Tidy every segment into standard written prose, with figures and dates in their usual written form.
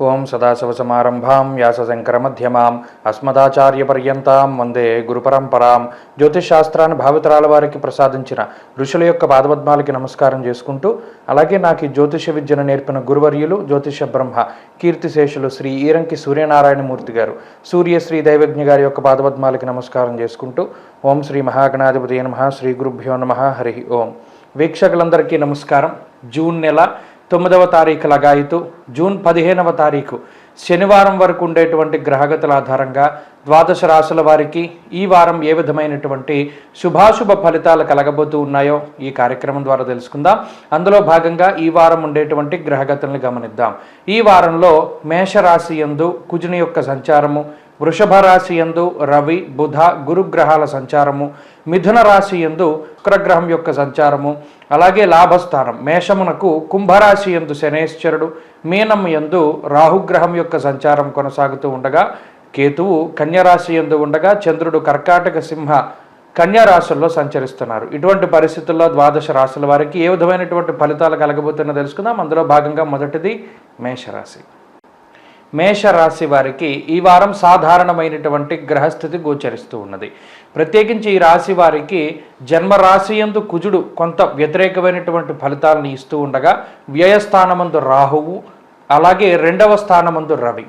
ఓం సదాశివసమారంభాం వ్యాసశంకరమధ్యమాం అస్మదాచార్యపర్యంతాం వందే గురుపరంపరాం. జ్యోతిషశాస్త్రాన్ని భావితరాల వారికి ప్రసాదించిన ఋషుల యొక్క పాదపద్మాలకి నమస్కారం చేసుకుంటూ, అలాగే నాకు ఈ జ్యోతిష విద్యను నేర్పిన గురువర్యులు జ్యోతిష బ్రహ్మ కీర్తిశేషులు శ్రీ ఈరంకి సూర్యనారాయణమూర్తి గారు, సూర్యశ్రీ దైవజ్ఞ గారి యొక్క పాదపద్మాలకి నమస్కారం చేసుకుంటూ, ఓం శ్రీ మహాగణాధిపతి నమః, శ్రీ గురుభ్యో నమః, హరి ఓం. వీక్షకులందరికీ నమస్కారం. జూన్ నెల 9వ తారీఖు లగాయితూ జూన్ 15వ తారీఖు శనివారం వరకు ఉండేటువంటి గ్రహగతుల ఆధారంగా ద్వాదశ రాశుల వారికి ఈ వారం ఏ విధమైనటువంటి శుభాశుభ ఫలితాలు కలగబోతూ ఉన్నాయో ఈ కార్యక్రమం ద్వారా తెలుసుకుందాం. అందులో భాగంగా ఈ వారం ఉండేటువంటి గ్రహగతులను గమనిద్దాం. ఈ వారంలో మేషరాశి యందు కుజుని యొక్క సంచారము, వృషభ రాశి యందు రవి బుధ గురుగ్రహాల సంచారము, మిథున రాశి యందు శుక్రగ్రహం యొక్క సంచారము, అలాగే లాభస్థానం మేషమునకు కుంభరాశి యందు శనేశ్వరుడు, మీనం యందు రాహుగ్రహం యొక్క సంచారం కొనసాగుతూ ఉండగా, కేతువు కన్యరాశి యందు ఉండగా, చంద్రుడు కర్కాటక సింహ కన్యారాశుల్లో సంచరిస్తున్నారు. ఇటువంటి పరిస్థితుల్లో ద్వాదశ రాశుల వారికి ఏ విధమైనటువంటి ఫలితాలు కలగబోతున్నా తెలుసుకుందాం. అందులో భాగంగా మొదటిది మేషరాశి. మేషరాశి వారికి ఈ వారం సాధారణమైనటువంటి గ్రహస్థితి గోచరిస్తూ ఉన్నది. ప్రత్యేకించి ఈ రాశి వారికి జన్మరాశి యందు కుజుడు కొంత వ్యతిరేకమైనటువంటి ఫలితాలను ఇస్తూ ఉండగా, వ్యయస్థానమందు రాహువు, అలాగే 2వ స్థానమందు రవి,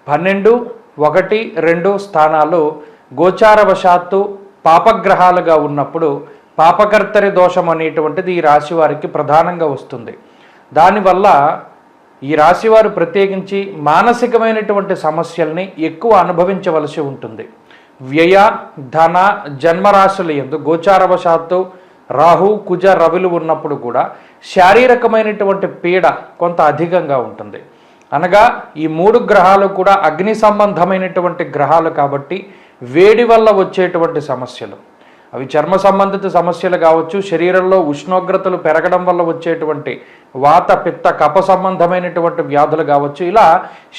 12, 1, 2 స్థానాలు గోచారవశాత్తు పాపగ్రహాలుగా ఉన్నప్పుడు పాపకర్తరి దోషం అనేటువంటిది ఈ రాశి వారికి ప్రధానంగా వస్తుంది. దానివల్ల ఈ రాశివారు ప్రత్యేకించి మానసికమైనటువంటి సమస్యల్ని ఎక్కువ అనుభవించవలసి ఉంటుంది. వ్యయ ధన జన్మరాశుల యందు గోచారవశాత్తు రాహు కుజ రవిలు ఉన్నప్పుడు కూడా శారీరకమైనటువంటి పీడ కొంత అధికంగా ఉంటుంది. అనగా ఈ 3 గ్రహాలు కూడా అగ్ని సంబంధమైనటువంటి గ్రహాలు కాబట్టి వేడి వల్ల వచ్చేటువంటి సమస్యలు, అవి చర్మ సంబంధిత సమస్యలు కావచ్చు, శరీరంలో ఉష్ణోగ్రతలు పెరగడం వల్ల వచ్చేటువంటి వాత పిత్త కఫ సంబంధమైనటువంటి వ్యాధులు కావచ్చు, ఇలా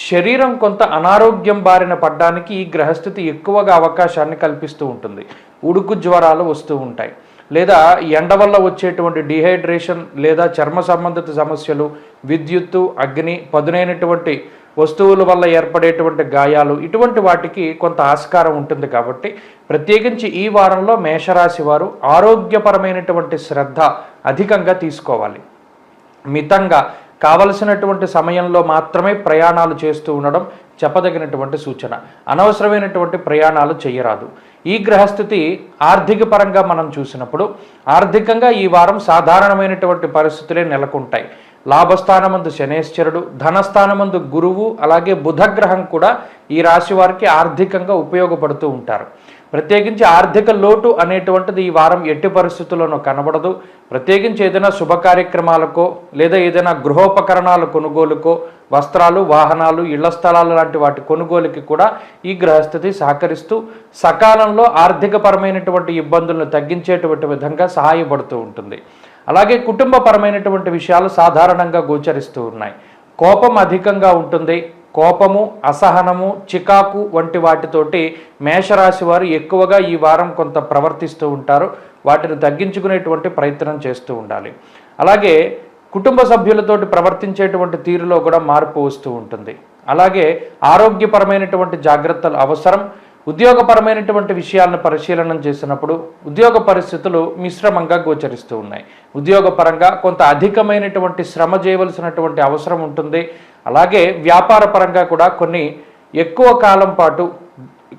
శరీరం కొంత అనారోగ్యం బారిన పడడానికి ఈ గ్రహస్థితి ఎక్కువగా అవకాశాన్ని కల్పిస్తూ ఉంటుంది. ఉడుకు జ్వరాలు వస్తూ ఉంటాయి, లేదా ఎండ వల్ల వచ్చేటువంటి డిహైడ్రేషన్, లేదా చర్మ సంబంధిత సమస్యలు, విద్యుత్తు అగ్ని పదునైనటువంటి వస్తువుల వల్ల ఏర్పడేటువంటి గాయాలు, ఇటువంటి వాటికి కొంత ఆస్కారం ఉంటుంది. కాబట్టి ప్రత్యేకించి ఈ వారంలో మేషరాశి వారు ఆరోగ్యపరమైనటువంటి శ్రద్ధ అధికంగా తీసుకోవాలి. మితంగా కావలసినటువంటి సమయంలో మాత్రమే ప్రయాణాలు చేస్తూ ఉండడం చెప్పదగినటువంటి సూచన. అనవసరమైనటువంటి ప్రయాణాలు చేయరాదు. ఈ గ్రహస్థితి ఆర్థిక పరంగా మనం చూసినప్పుడు ఆర్థికంగా ఈ వారం సాధారణమైనటువంటి పరిస్థితులే నెలకొంటాయి. లాభస్థానమందు శనేశ్వరుడు, ధనస్థానమందు గురువు, అలాగే బుధగ్రహం కూడా ఈ రాశి వారికి ఆర్థికంగా ఉపయోగపడుతూ ఉంటారు. ప్రత్యేకించి ఆర్థిక లోటు అనేటువంటిది ఈ వారం ఎట్టి పరిస్థితుల్లోనూ కనబడదు. ప్రత్యేకించి ఏదైనా శుభ కార్యక్రమాలకో, లేదా ఏదైనా గృహోపకరణాల కొనుగోలుకో, వస్త్రాలు వాహనాలు ఇళ్ల స్థలాలు లాంటి వాటి కొనుగోలుకి కూడా ఈ గ్రహస్థితి సహకరిస్తూ సకాలంలో ఆర్థికపరమైనటువంటి ఇబ్బందులను తగ్గించేటువంటి విధంగా సహాయపడుతూ ఉంటుంది. అలాగే కుటుంబపరమైనటువంటి విషయాలు సాధారణంగా గోచరిస్తూ ఉన్నాయి. కోపం అధికంగా ఉంటుంది. కోపము, అసహనము, చికాకు వంటి వాటితోటి మేషరాశి వారు ఎక్కువగా ఈ వారం కొంత ప్రవర్తిస్తూ ఉంటారు. వాటిని తగ్గించుకునేటువంటి ప్రయత్నం చేస్తూ ఉండాలి. అలాగే కుటుంబ సభ్యులతోటి ప్రవర్తించేటువంటి తీరులో కూడా మార్పు వస్తూ ఉంటుంది. అలాగే ఆరోగ్యపరమైనటువంటి జాగ్రత్తలు అవసరం. ఉద్యోగపరమైనటువంటి విషయాలను పరిశీలన చేసినప్పుడు ఉద్యోగ పరిస్థితులు మిశ్రమంగా గోచరిస్తూ ఉన్నాయి. ఉద్యోగపరంగా కొంత అధికమైనటువంటి శ్రమ చేయవలసినటువంటి అవసరం ఉంటుంది. అలాగే వ్యాపార పరంగా కూడా కొన్ని ఎక్కువ కాలం పాటు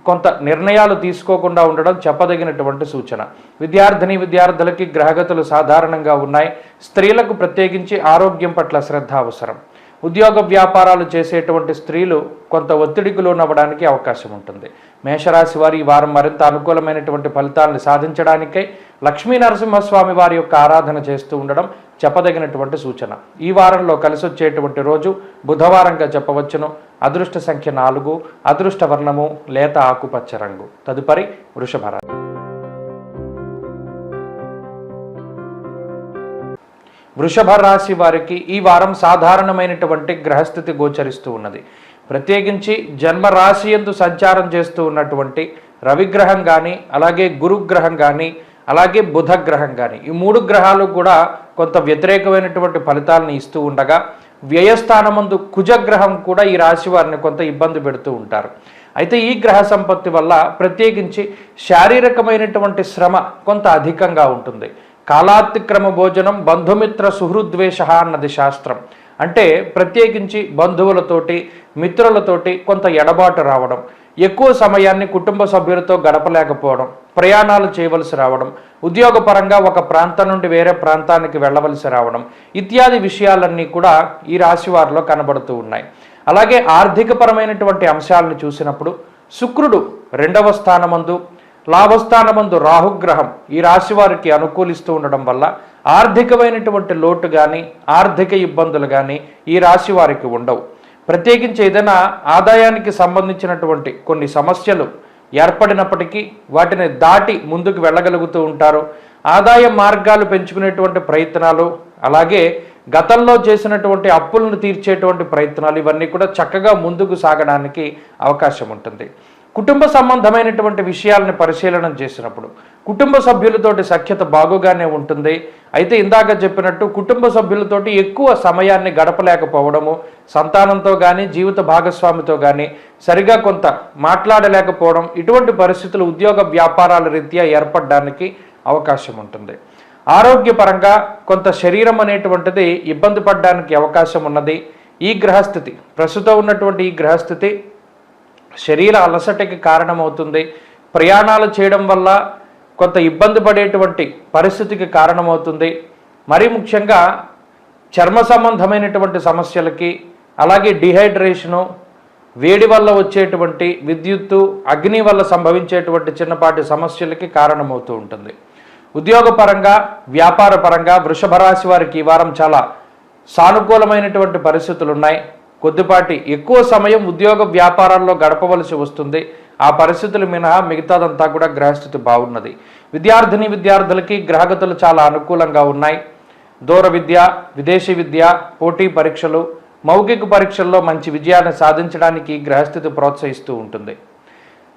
కొంత నిర్ణయాలు తీసుకోకుండా ఉండడం చెప్పదగినటువంటి సూచన. విద్యార్థులకి గ్రహగతులు సాధారణంగా ఉన్నాయి. స్త్రీలకు ప్రత్యేకించి ఆరోగ్యం పట్ల శ్రద్ధ అవసరం. ఉద్యోగ వ్యాపారాలు చేసేటువంటి స్త్రీలు కొంత ఒత్తిడికి లోనవ్వడానికి అవకాశం ఉంటుంది. మేషరాశి వారి ఈ వారం మరింత అనుకూలమైనటువంటి ఫలితాలను సాధించడానికై లక్ష్మీ నరసింహస్వామి వారి యొక్క ఆరాధన చేస్తూ ఉండడం చెప్పదగినటువంటి సూచన. ఈ వారంలో కలిసి వచ్చేటువంటి రోజు బుధవారంగా చెప్పవచ్చును. అదృష్ట సంఖ్య 4, అదృష్ట వర్ణము లేత ఆకుపచ్చ రంగు. తదుపరి వృషభ రాశి. వృషభ రాశి వారికి ఈ వారం సాధారణమైనటువంటి గ్రహస్థితి గోచరిస్తూ ఉన్నది. ప్రత్యేకించి జన్మరాశి యందు సంచారం చేస్తూ ఉన్నటువంటి రవిగ్రహం కానీ, అలాగే గురుగ్రహం కానీ, అలాగే బుధగ్రహం కానీ, ఈ 3 గ్రహాలు కూడా కొంత వ్యతిరేకమైనటువంటి ఫలితాలను ఇస్తూ ఉండగా, వ్యయస్థానమందు కుజగ్రహం కూడా ఈ రాశి వారిని కొంత ఇబ్బంది పెడుతూ ఉంటారు. అయితే ఈ గ్రహ సంపత్తి వల్ల ప్రత్యేకించి శారీరకమైనటువంటి శ్రమ కొంత అధికంగా ఉంటుంది. కాలాతిక్రమ భోజనం బంధుమిత్ర సుహృద్వేష అన్నది శాస్త్రం. అంటే ప్రత్యేకించి బంధువులతోటి మిత్రులతోటి కొంత ఎడబాటు రావడం, ఎక్కువ సమయాన్ని కుటుంబ సభ్యులతో గడపలేకపోవడం, ప్రయాణాలు చేయవలసి రావడం, ఉద్యోగపరంగా ఒక ప్రాంతం నుండి వేరే ప్రాంతానికి వెళ్ళవలసి రావడం ఇత్యాది విషయాలన్నీ కూడా ఈ రాశి వారిలో కనబడుతూ ఉన్నాయి. అలాగే ఆర్థికపరమైనటువంటి అంశాలను చూసినప్పుడు శుక్రుడు 2వ స్థానమందు, లాభస్థానమందు రాహుగ్రహం ఈ రాశి వారికి అనుకూలిస్తూ ఉండడం వల్ల ఆర్థికమైనటువంటి లోటు కానీ ఆర్థిక ఇబ్బందులు కానీ ఈ రాశి వారికి ఉండవు. ప్రత్యేకించి ఏదైనా ఆదాయానికి సంబంధించినటువంటి కొన్ని సమస్యలు ఏర్పడినప్పటికీ వాటిని దాటి ముందుకు వెళ్ళగలుగుతూ ఉంటారు. ఆదాయ మార్గాలు పెంచుకునేటువంటి ప్రయత్నాలు, అలాగే గతంలో చేసినటువంటి అప్పులను తీర్చేటువంటి ప్రయత్నాలు ఇవన్నీ కూడా చక్కగా ముందుకు సాగడానికి అవకాశం ఉంటుంది. కుటుంబ సంబంధమైనటువంటి విషయాలను పరిశీలన చేసినప్పుడు కుటుంబ సభ్యులతోటి సఖ్యత బాగుగానే ఉంటుంది. అయితే ఇందాక చెప్పినట్టు కుటుంబ సభ్యులతోటి ఎక్కువ సమయాన్ని గడపలేకపోవడము, సంతానంతో కానీ జీవిత భాగస్వామితో కానీ సరిగా కొంత మాట్లాడలేకపోవడం ఇటువంటి పరిస్థితులు ఉద్యోగ వ్యాపారాల రీత్యా ఏర్పడడానికి అవకాశం ఉంటుంది. ఆరోగ్యపరంగా కొంత శరీరం అనేటువంటిది ఇబ్బంది పడడానికి అవకాశం ఉన్నది. ఈ గ్రహస్థితి ప్రస్తుతం ఉన్నటువంటి ఈ గ్రహస్థితి శరీర అలసటకి కారణమవుతుంది. ప్రయాణాలు చేయడం వల్ల కొంత ఇబ్బంది పడేటువంటి పరిస్థితికి కారణమవుతుంది. మరీ ముఖ్యంగా చర్మ సంబంధమైనటువంటి సమస్యలకి, అలాగే డిహైడ్రేషను, వేడి వల్ల వచ్చేటువంటి విద్యుత్తు, అగ్ని వల్ల సంభవించేటువంటి చిన్నపాటి సమస్యలకి కారణమవుతూ ఉంటుంది. ఉద్యోగపరంగా వ్యాపారపరంగా వృషభ రాశి వారికి ఈ వారం చాలా సానుకూలమైనటువంటి పరిస్థితులు ఉన్నాయి. కొద్దిపాటి ఎక్కువ సమయం ఉద్యోగ వ్యాపారాల్లో గడపవలసి వస్తుంది. ఆ పరిస్థితులు మినహా మిగతాదంతా కూడా గ్రహస్థితి బాగున్నది. విద్యార్థులకి గ్రహగతులు చాలా అనుకూలంగా ఉన్నాయి. దూర విద్య, విదేశీ విద్య, పోటీ పరీక్షలు, మౌఖిక పరీక్షల్లో మంచి విజయాన్ని సాధించడానికి ఈ గ్రహస్థితి ప్రోత్సహిస్తూ ఉంటుంది.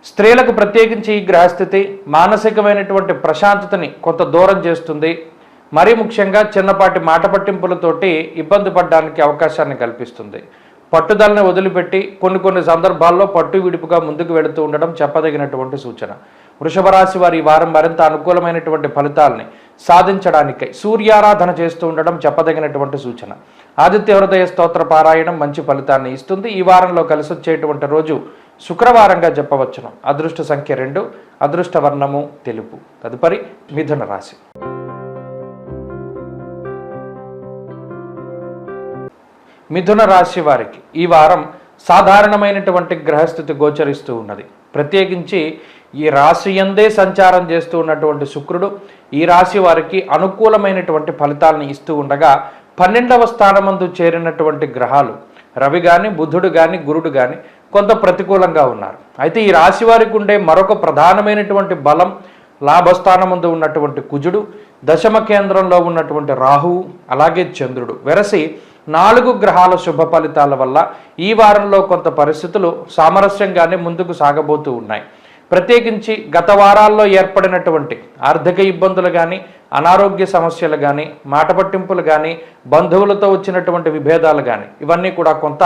స్త్రీలకు ప్రత్యేకించి ఈ గ్రహస్థితి మానసికమైనటువంటి ప్రశాంతతని కొంత దూరం చేస్తుంది. మరీ ముఖ్యంగా చిన్నపాటి మాట పట్టింపులతోటి ఇబ్బంది పడడానికి అవకాశాన్ని కల్పిస్తుంది. పట్టుదలని వదిలిపెట్టి కొన్ని సందర్భాల్లో పట్టు విడుపుగా ముందుకు వెళుతూ ఉండడం చెప్పదగినటువంటి సూచన. వృషభ రాశి వారి ఈ వారం మరింత అనుకూలమైనటువంటి ఫలితాలని సాధించడానికై సూర్యారాధన చేస్తూ ఉండడం చెప్పదగినటువంటి సూచన. ఆదిత్య హృదయ స్తోత్ర పారాయణం మంచి ఫలితాన్ని ఇస్తుంది. ఈ వారంలో కలిసి వచ్చేటువంటి రోజు శుక్రవారంగా చెప్పవచ్చును. అదృష్ట సంఖ్య 2, అదృష్ట వర్ణము తెలుపు. తదుపరి మిథున రాశి. మిథున రాశి వారికి ఈ వారం సాధారణమైనటువంటి గ్రహస్థితి గోచరిస్తూ ఉన్నది. ప్రత్యేకించి ఈ రాశి యందే సంచారం చేస్తూ ఉన్నటువంటి శుక్రుడు ఈ రాశి వారికి అనుకూలమైనటువంటి ఫలితాలను ఇస్తూ ఉండగా 12వ స్థానమందు చేరినటువంటి గ్రహాలు రవి కానీ, బుధుడు కానీ, గురుడు కానీ కొంత ప్రతికూలంగా ఉన్నారు. అయితే ఈ రాశి వారికి ఉండే మరొక ప్రధానమైనటువంటి బలం లాభస్థానమందు ఉన్నటువంటి కుజుడు, దశమ కేంద్రంలో ఉన్నటువంటి రాహువు, అలాగే చంద్రుడు వెరసి 4 గ్రహాల శుభ ఫలితాల వల్ల ఈ వారంలో కొంత పరిస్థితులు సామరస్యంగానే ముందుకు సాగబోతూ ఉన్నాయి. ప్రత్యేకించి గత వారాల్లో ఏర్పడినటువంటి ఆర్థిక ఇబ్బందులు కానీ, అనారోగ్య సమస్యలు కానీ, మాట పట్టింపులు కానీ, బంధువులతో వచ్చినటువంటి విభేదాలు కానీ ఇవన్నీ కూడా కొంత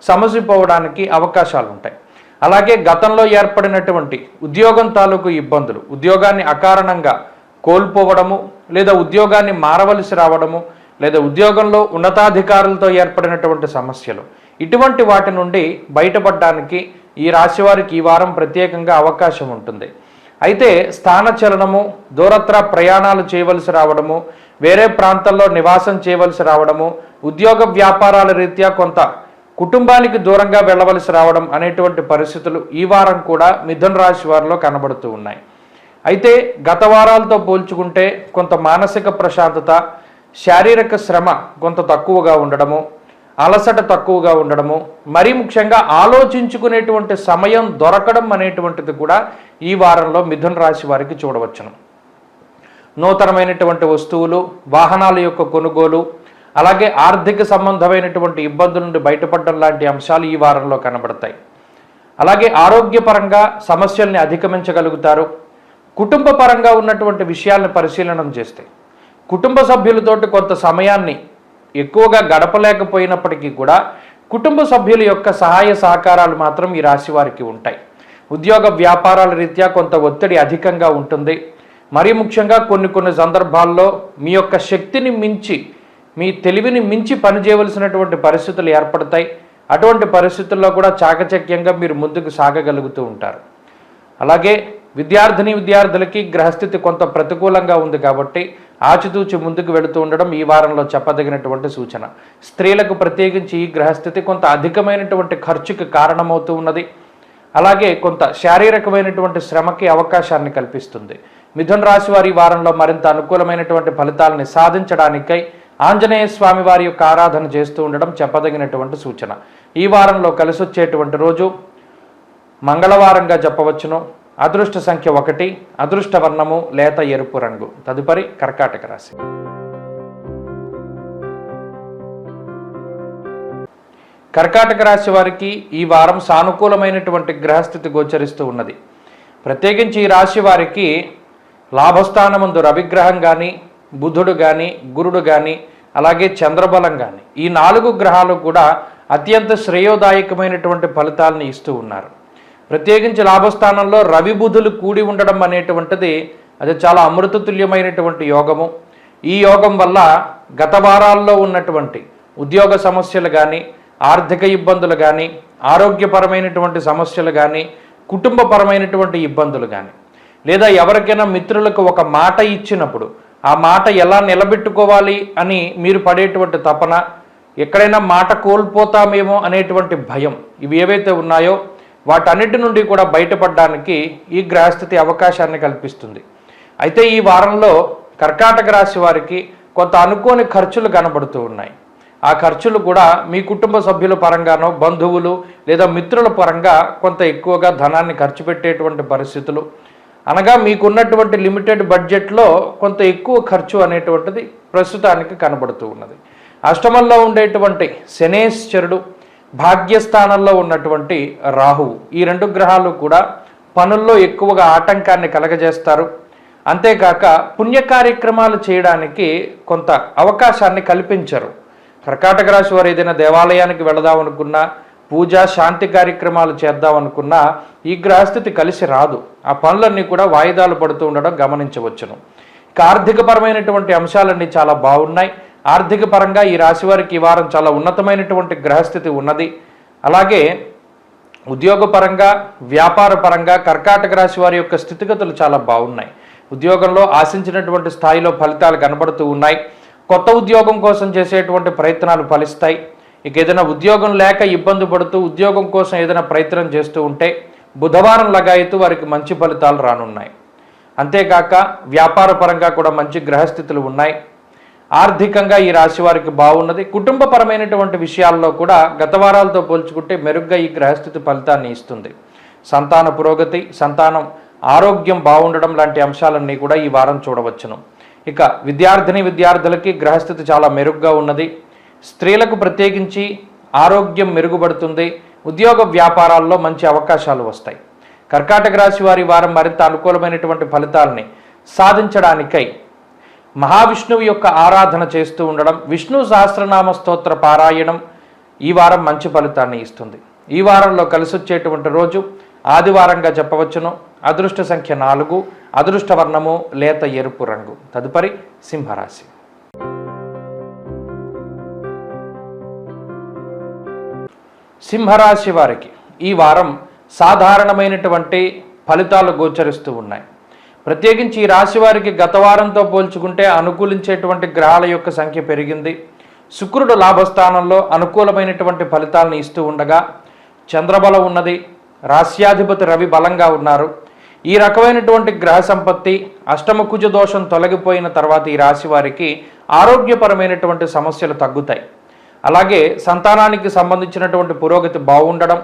సమసిపోవడానికి అవకాశాలు ఉంటాయి. అలాగే గతంలో ఏర్పడినటువంటి ఉద్యోగం తాలూకు ఇబ్బందులు, ఉద్యోగాన్ని అకారణంగా కోల్పోవడము, లేదా ఉద్యోగాన్ని మారవలసి రావడము, లేదా ఉద్యోగంలో ఉన్నతాధికారులతో ఏర్పడినటువంటి సమస్యలు ఇటువంటి వాటి నుండి బయటపడడానికి ఈ రాశి వారికి ఈ వారం ప్రత్యేకంగా అవకాశం ఉంటుంది. అయితే స్థానచలనము, దూరత్ర ప్రయాణాలు చేయవలసి రావడము, వేరే ప్రాంతాల్లో నివాసం చేయవలసి రావడము, ఉద్యోగ వ్యాపారాల రీత్యా కొంత కుటుంబానికి దూరంగా వెళ్ళవలసి రావడం అనేటువంటి పరిస్థితులు ఈ వారం కూడా మిథున రాశి వారిలో కనబడుతూ ఉన్నాయి. అయితే గత వారాలతో పోల్చుకుంటే కొంత మానసిక ప్రశాంతత, శారీరక శ్రమ కొంత తక్కువగా ఉండడము, అలసట తక్కువగా ఉండడము, మరీ ముఖ్యంగా ఆలోచించుకునేటువంటి సమయం దొరకడం అనేటువంటిది కూడా ఈ వారంలో మిథున రాశి వారికి చూడవచ్చును. నూతనమైనటువంటి వస్తువులు, వాహనాల యొక్క కొనుగోలు, అలాగే ఆర్థిక సంబంధమైనటువంటి ఇబ్బందుల నుండి బయటపడడం లాంటి అంశాలు ఈ వారంలో కనబడతాయి. అలాగే ఆరోగ్యపరంగా సమస్యల్ని అధిగమించగలుగుతారు. కుటుంబ పరంగా ఉన్నటువంటి విషయాలను పరిశీలనం చేస్తే కుటుంబ సభ్యులతోటి కొంత సమయాన్ని ఎక్కువగా గడపలేకపోయినప్పటికీ కూడా కుటుంబ సభ్యుల యొక్క సహాయ సహకారాలు మాత్రం ఈ రాశి వారికి ఉంటాయి. ఉద్యోగ వ్యాపారాల రీత్యా కొంత ఒత్తిడి అధికంగా ఉంటుంది. మరీ ముఖ్యంగా కొన్ని సందర్భాల్లో మీ యొక్క శక్తిని మించి, మీ తెలివిని మించి పనిచేయవలసినటువంటి పరిస్థితులు ఏర్పడతాయి. అటువంటి పరిస్థితుల్లో కూడా చాకచక్యంగా మీరు ముందుకు సాగగలుగుతూ ఉంటారు. అలాగే విద్యార్థులకి గ్రహస్థితి కొంత ప్రతికూలంగా ఉంది కాబట్టి ఆచితూచి ముందుకు వెళుతూ ఉండడం ఈ వారంలో చెప్పదగినటువంటి సూచన. స్త్రీలకు ప్రత్యేకించి ఈ గ్రహస్థితి కొంత అధికమైనటువంటి ఖర్చుకి కారణమవుతూ ఉన్నది. అలాగే కొంత శారీరకమైనటువంటి శ్రమకి అవకాశాన్ని కల్పిస్తుంది. మిథున రాశి వారి వారంలో మరింత అనుకూలమైనటువంటి ఫలితాలని సాధించడానికై ఆంజనేయ స్వామి వారి యొక్క ఆరాధన చేస్తూ ఉండడం చెప్పదగినటువంటి సూచన. ఈ వారంలో కలిసి వచ్చేటువంటి రోజు మంగళవారంగా చెప్పవచ్చును. అదృష్ట సంఖ్య 1, అదృష్ట వర్ణము లేత ఎరుపు రంగు. తదుపరి కర్కాటక రాశి. కర్కాటక రాశి వారికి ఈ వారం సానుకూలమైనటువంటి గ్రహస్థితి గోచరిస్తూ ఉన్నది. ప్రత్యేకించి ఈ రాశి వారికి లాభస్థానమందు రవిగ్రహం కానీ, బుధుడు కానీ, గురుడు కానీ, అలాగే చంద్రబలం కానీ, ఈ 4 గ్రహాలు కూడా అత్యంత శ్రేయోదాయకమైనటువంటి ఫలితాలను ఇస్తూ ఉన్నారు. ప్రత్యేకించి లాభస్థానంలో రవి బుధులు కూడి ఉండడం అనేటువంటిది అది చాలా అమృతతుల్యమైనటువంటి యోగము. ఈ యోగం వల్ల గత వారాల్లో ఉన్నటువంటి ఉద్యోగ సమస్యలు కానీ, ఆర్థిక ఇబ్బందులు కానీ, ఆరోగ్యపరమైనటువంటి సమస్యలు కానీ, కుటుంబపరమైనటువంటి ఇబ్బందులు కానీ, లేదా ఎవరికైనా మిత్రులకు ఒక మాట ఇచ్చినప్పుడు ఆ మాట ఎలా నిలబెట్టుకోవాలి అని మీరు పడేటువంటి తపన, ఎక్కడైనా మాట కోల్పోతామేమో అనేటువంటి భయం, ఇవి ఏవైతే ఉన్నాయో వాటన్నిటి నుండి కూడా బయటపడడానికి ఈ గ్రహస్థితి అవకాశాన్ని కల్పిస్తుంది. అయితే ఈ వారంలో కర్కాటక రాశి వారికి కొంత అనుకోని ఖర్చులు కనబడుతూ ఉన్నాయి. ఆ ఖర్చులు కూడా మీ కుటుంబ సభ్యుల పరంగానో, బంధువులు లేదా మిత్రుల పరంగా కొంత ఎక్కువగా ధనాన్ని ఖర్చు పెట్టేటువంటి పరిస్థితులు, అనగా మీకున్నటువంటి లిమిటెడ్ బడ్జెట్లో కొంత ఎక్కువ ఖర్చు అనేటువంటిది ప్రస్తుతానికి కనబడుతూ ఉన్నది. అష్టమంలో ఉండేటువంటి శనేశ్వరుడు, భాగ్యస్థానంలో ఉన్నటువంటి రాహువు, ఈ 2 గ్రహాలు కూడా పనుల్లో ఎక్కువగా ఆటంకాన్ని కలగజేస్తారు. అంతేకాక పుణ్య కార్యక్రమాలు చేయడానికి కొంత అవకాశాన్ని కల్పించరు. కర్కాటక రాశి వారు ఏదైనా దేవాలయానికి వెళదామనుకున్నా, పూజా శాంతి కార్యక్రమాలు చేద్దామనుకున్నా ఈ గ్రహస్థితి కలిసి రాదు. ఆ పనులన్నీ కూడా వాయిదాలు పడుతూ ఉండడం గమనించవచ్చును. ఇక ఆర్థికపరమైనటువంటి అంశాలన్నీ చాలా బాగున్నాయి. ఆర్థిక పరంగా ఈ రాశి వారికి ఈ వారం చాలా ఉన్నతమైనటువంటి గ్రహస్థితి ఉన్నది. అలాగే ఉద్యోగపరంగా, వ్యాపార పరంగా కర్కాటక రాశి వారి యొక్క స్థితిగతులు చాలా బాగున్నాయి. ఉద్యోగంలో ఆశించినటువంటి స్థాయిలో ఫలితాలు కనబడుతూ ఉన్నాయి. కొత్త ఉద్యోగం కోసం చేసేటువంటి ప్రయత్నాలు ఫలిస్తాయి. ఇక ఏదైనా ఉద్యోగం లేక ఇబ్బంది పడుతూ ఉద్యోగం కోసం ఏదైనా ప్రయత్నం చేస్తూ ఉంటే బుధవారం లగాయతూ వారికి మంచి ఫలితాలు రానున్నాయి. అంతేకాక వ్యాపార పరంగా కూడా మంచి గ్రహస్థితులు ఉన్నాయి. ఆర్థికంగా ఈ రాశి వారికి బాగున్నది. కుటుంబపరమైనటువంటి విషయాల్లో కూడా గత వారాలతో పోల్చుకుంటే మెరుగ్గా ఈ గ్రహస్థితి ఫలితాన్ని ఇస్తుంది. సంతాన పురోగతి, సంతానం ఆరోగ్యం బాగుండడం లాంటి అంశాలన్నీ కూడా ఈ వారం చూడవచ్చును. ఇక విద్యార్థులకి గ్రహస్థితి చాలా మెరుగ్గా ఉన్నది. స్త్రీలకు ప్రత్యేకించి ఆరోగ్యం మెరుగుపడుతుంది. ఉద్యోగ వ్యాపారాల్లో మంచి అవకాశాలు వస్తాయి. కర్కాటక రాశి వారి వారం మరింత అనుకూలమైనటువంటి ఫలితాలని సాధించడానికై మహావిష్ణువు యొక్క ఆరాధన చేస్తూ ఉండడం, విష్ణు సహస్రనామ స్తోత్ర పారాయణం ఈ వారం మంచి ఫలితాన్ని ఇస్తుంది. ఈ వారంలో కలిసి వచ్చేటువంటి రోజు ఆదివారంగా చెప్పవచ్చును. అదృష్ట సంఖ్య 4, అదృష్ట వర్ణము లేత ఎరుపు రంగు. తదుపరి సింహరాశి. సింహరాశి వారికి ఈ వారం సాధారణమైనటువంటి ఫలితాలు గోచరిస్తూ ఉన్నాయి. ప్రత్యేకించి ఈ రాశి వారికి గత వారంతో పోల్చుకుంటే అనుకూలించేటువంటి గ్రహాల యొక్క సంఖ్య పెరిగింది. శుక్రుడు లాభస్థానంలో అనుకూలమైనటువంటి ఫలితాలను ఇస్తూ ఉండగా చంద్రబలం ఉన్నది. రాశ్యాధిపతి రవి బలంగా ఉన్నారు. ఈ రకమైనటువంటి గ్రహ సంపత్తి, అష్టమ కుజ దోషం తొలగిపోయిన తర్వాత ఈ రాశి వారికి ఆరోగ్యపరమైనటువంటి సమస్యలు తగ్గుతాయి. అలాగే సంతానానికి సంబంధించినటువంటి పురోగతి బాగుండడం,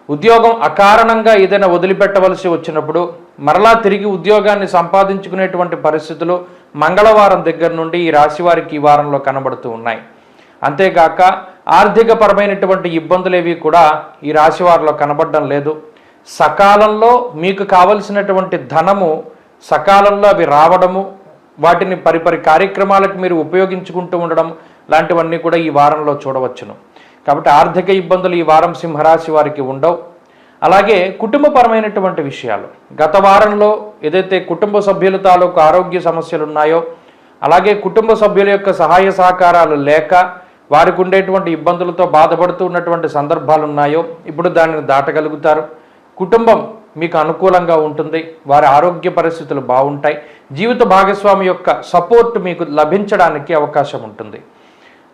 ఉద్యోగం అకారణంగా ఏదైనా వదిలిపెట్టవలసి వచ్చినప్పుడు మరలా తిరిగి ఉద్యోగాన్ని సంపాదించుకునేటువంటి పరిస్థితులు మంగళవారం దగ్గర నుండి ఈ రాశి వారికి ఈ వారంలో కనబడుతూ ఉన్నాయి. అంతేగాక ఆర్థిక పరమైనటువంటి ఇబ్బందులేవి కూడా ఈ రాశి వారిలో కనబడడం లేదు. సకాలంలో మీకు కావలసినటువంటి ధనము సకాలంలో అవి రావడము, వాటిని పరిపరి కార్యక్రమాలకు మీరు ఉపయోగించుకుంటూ ఉండడం, లాంటివన్నీ కూడా ఈ వారంలో చూడవచ్చును. కాబట్టి ఆర్థిక ఇబ్బందులు ఈ వారం సింహరాశి వారికి ఉండవు. అలాగే కుటుంబపరమైనటువంటి విషయాలు, గత వారంలో ఏదైతే కుటుంబ సభ్యుల తాలూకు ఆరోగ్య సమస్యలు ఉన్నాయో, అలాగే కుటుంబ సభ్యుల యొక్క సహాయ సహకారాలు లేక వారికి ఉండేటువంటి ఇబ్బందులతో బాధపడుతూ ఉన్నటువంటి సందర్భాలు ఉన్నాయో ఇప్పుడు దానిని దాటగలుగుతారు. కుటుంబం మీకు అనుకూలంగా ఉంటుంది, వారి ఆరోగ్య పరిస్థితులు బాగుంటాయి, జీవిత భాగస్వామి యొక్క సపోర్ట్ మీకు లభించడానికి అవకాశం ఉంటుంది.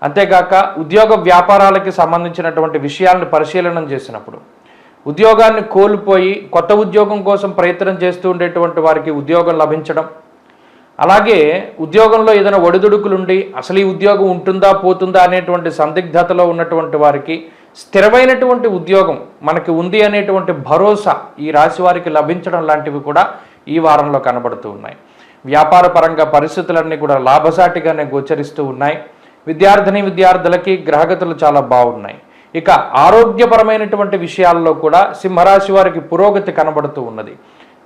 అంతేగాక ఉద్యోగ వ్యాపారాలకి సంబంధించినటువంటి విషయాలను పరిశీలన చేసినప్పుడు ఉద్యోగాన్ని కోల్పోయి కొత్త ఉద్యోగం కోసం ప్రయత్నం చేస్తూ ఉండేటువంటి వారికి ఉద్యోగం లభించడం, అలాగే ఉద్యోగంలో ఏదైనా ఒడిదుడుకులుండి అసలు ఈ ఉద్యోగం ఉంటుందా పోతుందా అనేటువంటి సందిగ్ధతలో ఉన్నటువంటి వారికి స్థిరమైనటువంటి ఉద్యోగం మనకి ఉంది అనేటువంటి భరోసా ఈ రాశి వారికి లభించడం లాంటివి కూడా ఈ వారంలో కనబడుతూ ఉన్నాయి. వ్యాపార పరంగా పరిస్థితులన్నీ కూడా లాభసాటిగానే గోచరిస్తూ ఉన్నాయి. విద్యార్థులకి గ్రహగతులు చాలా బాగున్నాయి. ఇక ఆరోగ్యపరమైనటువంటి విషయాల్లో కూడా సింహరాశి వారికి పురోగతి కనబడుతూ ఉన్నది.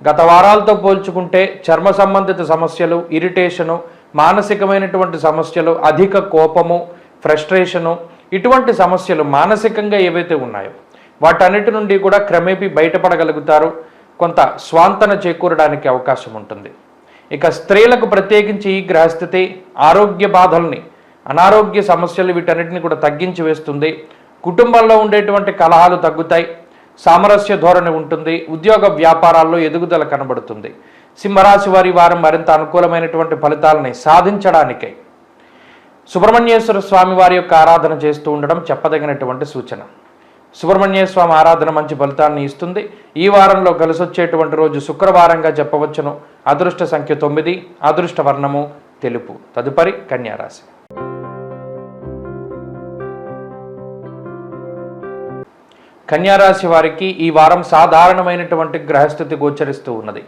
గత వారాలతో పోల్చుకుంటే చర్మ సంబంధిత సమస్యలు, ఇరిటేషను, మానసికమైనటువంటి సమస్యలు, అధిక కోపము, ఫ్రస్ట్రేషను, ఇటువంటి సమస్యలు మానసికంగా ఏవైతే ఉన్నాయో వాటన్నిటి నుండి కూడా క్రమేపీ బయటపడగలుగుతారు. కొంత స్వాంతన చేకూరడానికి అవకాశం ఉంటుంది. ఇక స్త్రీలకు ప్రత్యేకించి ఈ గ్రహస్థితి ఆరోగ్య బాధల్ని, అనారోగ్య సమస్యలు వీటన్నిటిని కూడా తగ్గించి వేస్తుంది. కుటుంబంలో ఉండేటువంటి కలహాలు తగ్గుతాయి, సామరస్య ధోరణి ఉంటుంది, ఉద్యోగ వ్యాపారాల్లో ఎదుగుదల కనబడుతుంది. సింహరాశి వారి వారం మరింత అనుకూలమైనటువంటి ఫలితాలని సాధించడానికై సుబ్రహ్మణ్యేశ్వర స్వామి వారి యొక్క ఆరాధన చేస్తూ ఉండడం చెప్పదగినటువంటి సూచన. సుబ్రహ్మణ్య స్వామి ఆరాధన మంచి ఫలితాన్ని ఇస్తుంది. ఈ వారంలో కలిసొచ్చేటువంటి రోజు శుక్రవారంగా చెప్పవచ్చును. అదృష్ట సంఖ్య 9, అదృష్ట వర్ణము తెలుపు. తదుపరి కన్యారాశి. కన్యారాశి వారికి ఈ వారం సాధారణమైనటువంటి గ్రహస్థితి గోచరిస్తూ ఉన్నది.